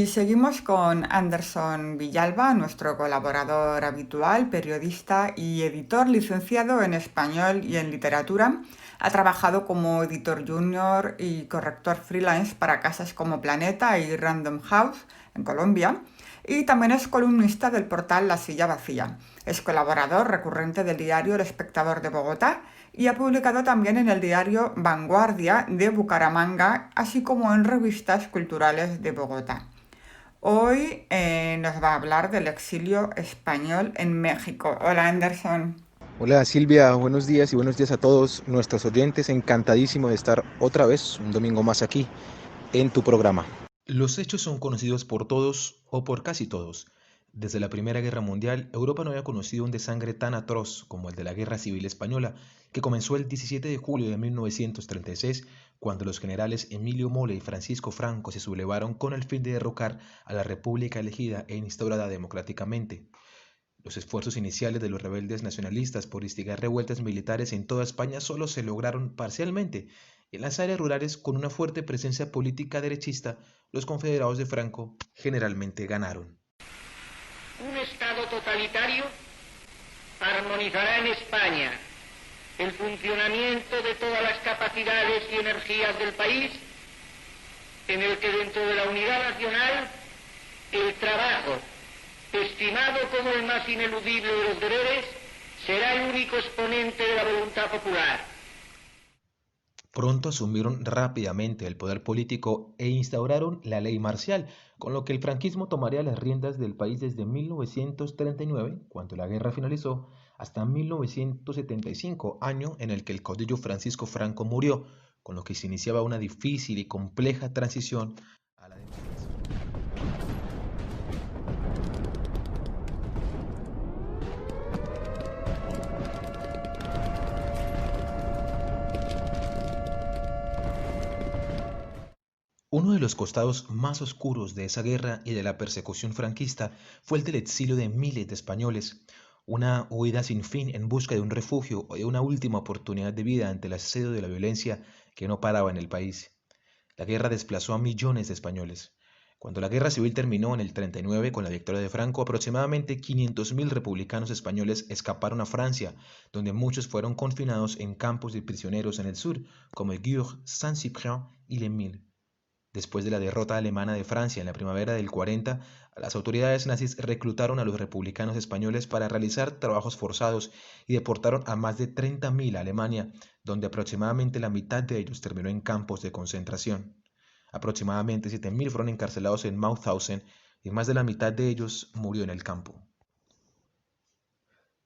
Seguimos con Anderson Villalba, nuestro colaborador habitual, periodista y editor licenciado en español y en literatura. Ha trabajado como editor junior y corrector freelance para casas como Planeta y Random House en Colombia. Y también es columnista del portal La Silla Vacía. Es colaborador recurrente del diario El Espectador de Bogotá y ha publicado también en el diario Vanguardia de Bucaramanga, así como en revistas culturales de Bogotá. Hoy nos va a hablar del exilio español en México. Hola, Anderson. Hola Silvia, buenos días y buenos días a todos nuestros oyentes. Encantadísimo de estar otra vez un domingo más aquí en tu programa. Los hechos son conocidos por todos o por casi todos. Desde la Primera Guerra Mundial, Europa no había conocido un desangre tan atroz como el de la Guerra Civil Española, que comenzó el 17 de julio de 1936, cuando los generales Emilio Mola y Francisco Franco se sublevaron con el fin de derrocar a la república elegida e instaurada democráticamente. Los esfuerzos iniciales de los rebeldes nacionalistas por instigar revueltas militares en toda España solo se lograron parcialmente. En las áreas rurales, con una fuerte presencia política derechista, los confederados de Franco generalmente ganaron. Un Estado totalitario armonizará en España el funcionamiento de todas las capacidades y energías del país, en el que dentro de la unidad nacional el trabajo, estimado como el más ineludible de los deberes, será el único exponente de la voluntad popular. Pronto asumieron rápidamente el poder político e instauraron la ley marcial, con lo que el franquismo tomaría las riendas del país desde 1939, cuando la guerra finalizó, hasta 1975, año en el que el caudillo Francisco Franco murió, con lo que se iniciaba una difícil y compleja transición a la democracia. Uno de los costados más oscuros de esa guerra y de la persecución franquista fue el del exilio de miles de españoles, una huida sin fin en busca de un refugio o de una última oportunidad de vida ante el asedio de la violencia que no paraba en el país. La guerra desplazó a millones de españoles. Cuando la guerra civil terminó en el 39 con la victoria de Franco, aproximadamente 500.000 republicanos españoles escaparon a Francia, donde muchos fueron confinados en campos de prisioneros en el sur, como Gurs, Saint-Cyprien y Les Milles. Después de la derrota alemana de Francia en la primavera del 40, las autoridades nazis reclutaron a los republicanos españoles para realizar trabajos forzados y deportaron a más de 30.000 a Alemania, donde aproximadamente la mitad de ellos terminó en campos de concentración. Aproximadamente 7.000 fueron encarcelados en Mauthausen y más de la mitad de ellos murió en el campo.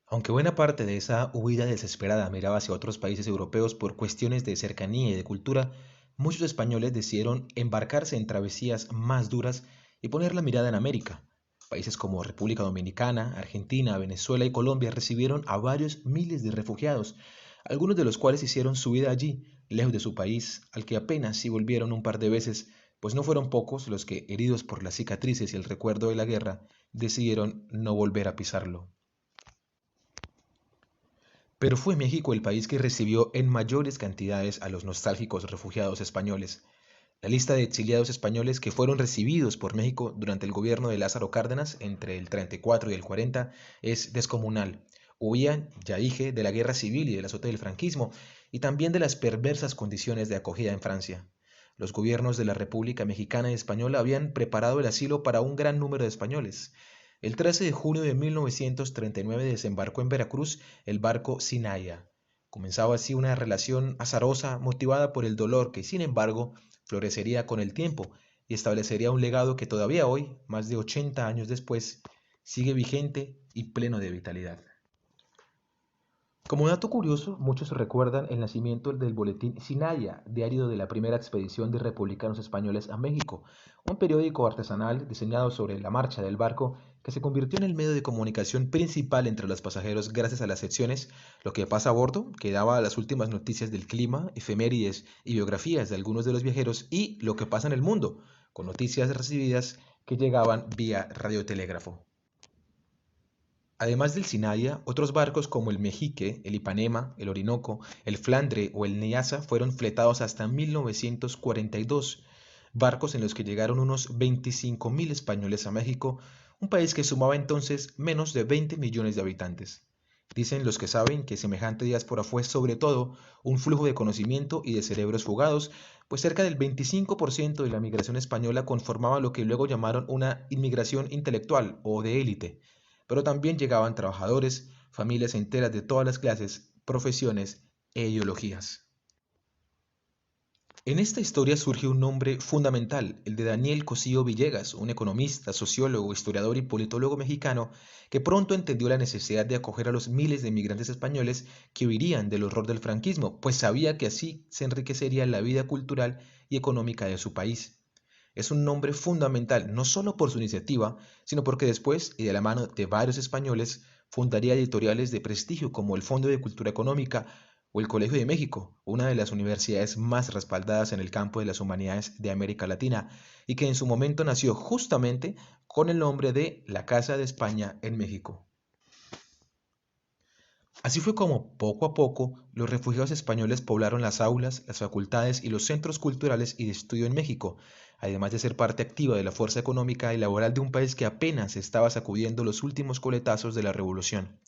Aunque buena parte de esa huida desesperada miraba hacia otros países europeos por cuestiones de cercanía y de cultura, muchos españoles decidieron embarcarse en travesías más duras y poner la mirada en América. Países como República Dominicana, Argentina, Venezuela y Colombia recibieron a varios miles de refugiados, algunos de los cuales hicieron su vida allí, lejos de su país, al que apenas sí volvieron un par de veces, pues no fueron pocos los que, heridos por las cicatrices y el recuerdo de la guerra, decidieron no volver a pisarlo. Pero fue México el país que recibió en mayores cantidades a los nostálgicos refugiados españoles. La lista de exiliados españoles que fueron recibidos por México durante el gobierno de Lázaro Cárdenas entre el 34 y el 40 es descomunal. Huían, ya dije, de la guerra civil y del azote del franquismo, y también de las perversas condiciones de acogida en Francia. Los gobiernos de la República Mexicana y Española habían preparado el asilo para un gran número de españoles. El 13 de junio de 1939 desembarcó en Veracruz el barco Sinaya. Comenzaba así una relación azarosa motivada por el dolor que, sin embargo, florecería con el tiempo y establecería un legado que todavía hoy, más de 80 años después, sigue vigente y pleno de vitalidad. Como dato curioso, muchos recuerdan el nacimiento del boletín Sinaya, diario de la primera expedición de republicanos españoles a México, un periódico artesanal diseñado sobre la marcha del barco que se convirtió en el medio de comunicación principal entre los pasajeros gracias a las secciones Lo que pasa a bordo, que daba las últimas noticias del clima, efemérides y biografías de algunos de los viajeros, y Lo que pasa en el mundo, con noticias recibidas que llegaban vía radiotelégrafo. Además del Sinaya, otros barcos como el Mexique, el Ipanema, el Orinoco, el Flandre o el Nyasa fueron fletados hasta 1942, barcos en los que llegaron unos 25.000 españoles a México, un país que sumaba entonces menos de 20 millones de habitantes. Dicen los que saben que semejante diáspora fue sobre todo un flujo de conocimiento y de cerebros fugados, pues cerca del 25% de la migración española conformaba lo que luego llamaron una inmigración intelectual o de élite. Pero también llegaban trabajadores, familias enteras de todas las clases, profesiones e ideologías. En esta historia surge un nombre fundamental, el de Daniel Cosío Villegas, un economista, sociólogo, historiador y politólogo mexicano que pronto entendió la necesidad de acoger a los miles de migrantes españoles que huirían del horror del franquismo, pues sabía que así se enriquecería la vida cultural y económica de su país. Es un nombre fundamental no solo por su iniciativa, sino porque después, y de la mano de varios españoles, fundaría editoriales de prestigio como el Fondo de Cultura Económica o el Colegio de México, una de las universidades más respaldadas en el campo de las humanidades de América Latina, y que en su momento nació justamente con el nombre de la Casa de España en México. Así fue como, poco a poco, los refugiados españoles poblaron las aulas, las facultades y los centros culturales y de estudio en México, además de ser parte activa de la fuerza económica y laboral de un país que apenas estaba sacudiendo los últimos coletazos de la revolución.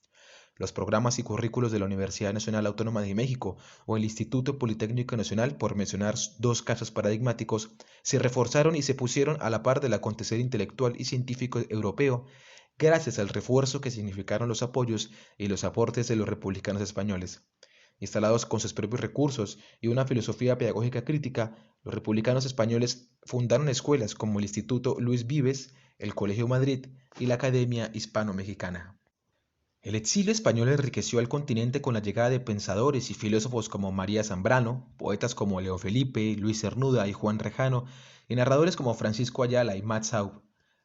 Los programas y currículos de la Universidad Nacional Autónoma de México o el Instituto Politécnico Nacional, por mencionar dos casos paradigmáticos, se reforzaron y se pusieron a la par del acontecer intelectual y científico europeo, gracias al refuerzo que significaron los apoyos y los aportes de los republicanos españoles. Instalados con sus propios recursos y una filosofía pedagógica crítica, los republicanos españoles fundaron escuelas como el Instituto Luis Vives, el Colegio Madrid y la Academia Hispano-Mexicana. El exilio español enriqueció al continente con la llegada de pensadores y filósofos como María Zambrano, poetas como Leo Felipe, Luis Cernuda y Juan Rejano, y narradores como Francisco Ayala y Max Aub.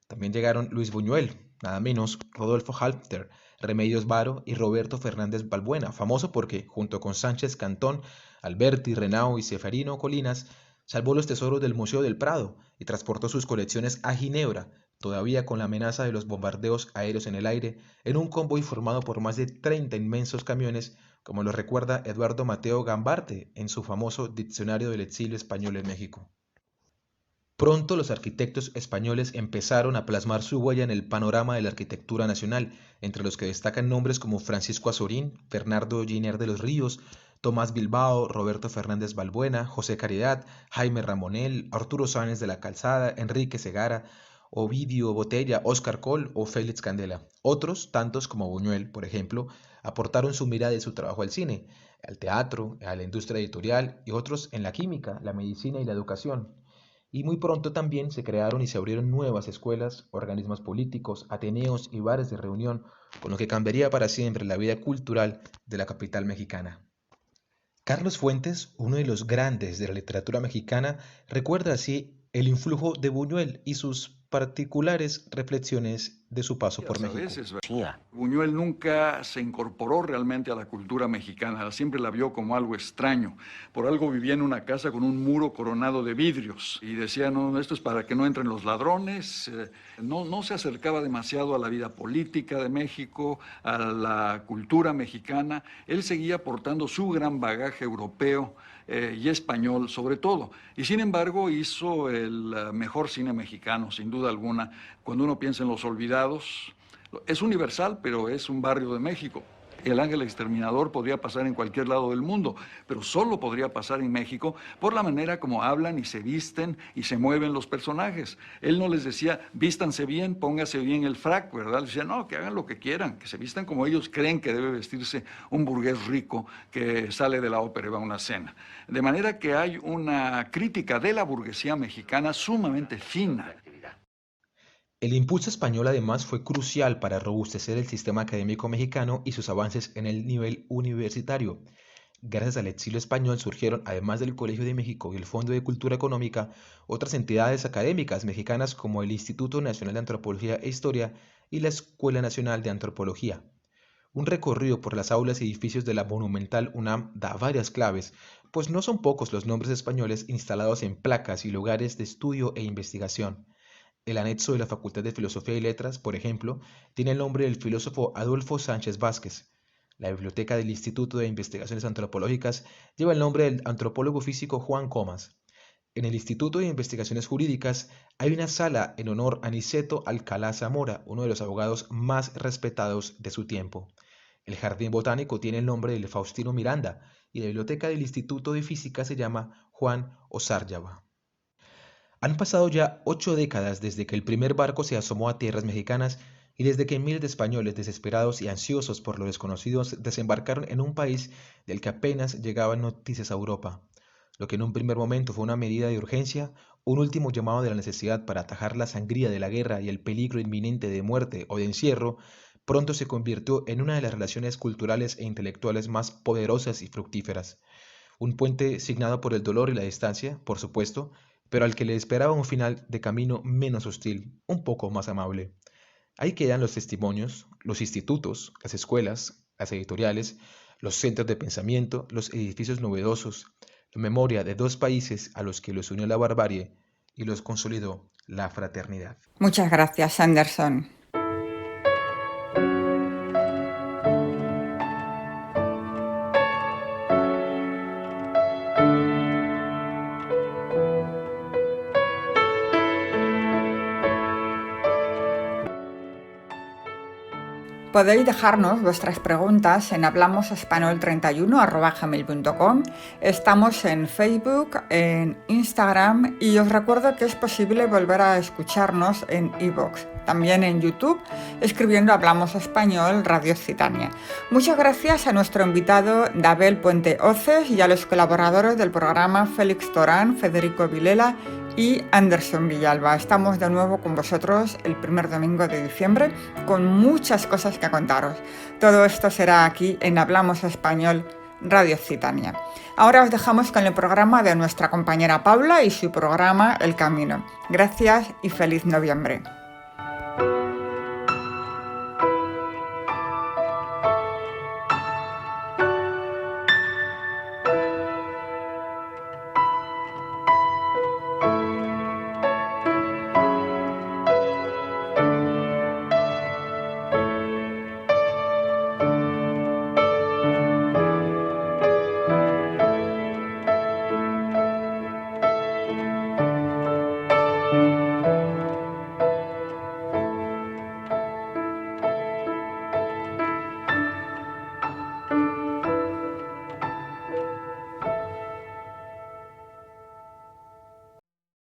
También llegaron Luis Buñuel, nada menos, Rodolfo Halfter, Remedios Varo y Roberto Fernández Balbuena, famoso porque, junto con Sánchez Cantón, Alberti, Renao y Ceferino Colinas, salvó los tesoros del Museo del Prado y transportó sus colecciones a Ginebra, todavía con la amenaza de los bombardeos aéreos en el aire, en un convoy formado por más de 30 inmensos camiones, como lo recuerda Eduardo Mateo Gambarte en su famoso Diccionario del Exilio Español en México. Pronto los arquitectos españoles empezaron a plasmar su huella en el panorama de la arquitectura nacional, entre los que destacan nombres como Francisco Azorín, Bernardo Giner de los Ríos, Tomás Bilbao, Roberto Fernández Balbuena, José Caridad, Jaime Ramonel, Arturo Sáenz de la Calzada, Enrique Segara, Ovidio Botella, Óscar Coll o Félix Candela. Otros, tantos como Buñuel, por ejemplo, aportaron su mirada y su trabajo al cine, al teatro, a la industria editorial y otros en la química, la medicina y la educación. Y muy pronto también se crearon y se abrieron nuevas escuelas, organismos políticos, ateneos y bares de reunión, con lo que cambiaría para siempre la vida cultural de la capital mexicana. Carlos Fuentes, uno de los grandes de la literatura mexicana, recuerda así el influjo de Buñuel y sus particulares reflexiones de su paso por México. Buñuel nunca se incorporó realmente a la cultura mexicana, siempre la vio como algo extraño. Por algo vivía en una casa con un muro coronado de vidrios y decía, no, esto es para que no entren los ladrones. No se acercaba demasiado a la vida política de México, a la cultura mexicana. Él seguía aportando su gran bagaje europeo y español sobre todo. Y sin embargo hizo el mejor cine mexicano, sin duda alguna. Cuando uno piensa en Los Olvidados, es universal, pero es un barrio de México. El Ángel Exterminador podría pasar en cualquier lado del mundo, pero solo podría pasar en México por la manera como hablan y se visten y se mueven los personajes. Él no les decía, vístanse bien, póngase bien el frac, ¿verdad? Les decía, no, que hagan lo que quieran, que se vistan como ellos creen que debe vestirse un burgués rico que sale de la ópera y va a una cena. De manera que hay una crítica de la burguesía mexicana sumamente fina. El impulso español además fue crucial para robustecer el sistema académico mexicano y sus avances en el nivel universitario. Gracias al exilio español surgieron, además del Colegio de México y el Fondo de Cultura Económica, otras entidades académicas mexicanas como el Instituto Nacional de Antropología e Historia y la Escuela Nacional de Antropología. Un recorrido por las aulas y edificios de la monumental UNAM da varias claves, pues no son pocos los nombres españoles instalados en placas y lugares de estudio e investigación. El anexo de la Facultad de Filosofía y Letras, por ejemplo, tiene el nombre del filósofo Adolfo Sánchez Vázquez. La biblioteca del Instituto de Investigaciones Antropológicas lleva el nombre del antropólogo físico Juan Comas. En el Instituto de Investigaciones Jurídicas hay una sala en honor a Niceto Alcalá Zamora, uno de los abogados más respetados de su tiempo. El Jardín Botánico tiene el nombre de Faustino Miranda y la biblioteca del Instituto de Física se llama Juan Osárllava. Han pasado ya 8 décadas desde que el primer barco se asomó a tierras mexicanas y desde que miles de españoles desesperados y ansiosos por lo desconocido desembarcaron en un país del que apenas llegaban noticias a Europa. Lo que en un primer momento fue una medida de urgencia, un último llamado de la necesidad para atajar la sangría de la guerra y el peligro inminente de muerte o de encierro, pronto se convirtió en una de las relaciones culturales e intelectuales más poderosas y fructíferas. Un puente signado por el dolor y la distancia, por supuesto, pero al que le esperaba un final de camino menos hostil, un poco más amable. Ahí quedan los testimonios, los institutos, las escuelas, las editoriales, los centros de pensamiento, los edificios novedosos, la memoria de dos países a los que los unió la barbarie y los consolidó la fraternidad. Muchas gracias, Anderson. Podéis dejarnos vuestras preguntas en hablamosespanol31@gmail.com. Estamos en Facebook, en Instagram y os recuerdo que es posible volver a escucharnos en iVoox, también en YouTube, escribiendo Hablamos Español Radio Occitania. Muchas gracias a nuestro invitado Dabel Puente Oces y a los colaboradores del programa Félix Torán, Federico Vilela y Anderson Villalba. Estamos de nuevo con vosotros el primer domingo de diciembre con muchas cosas que contaros. Todo esto será aquí en Hablamos Español Radio Occitania. Ahora os dejamos con el programa de nuestra compañera Paula y su programa El Camino. Gracias y feliz noviembre.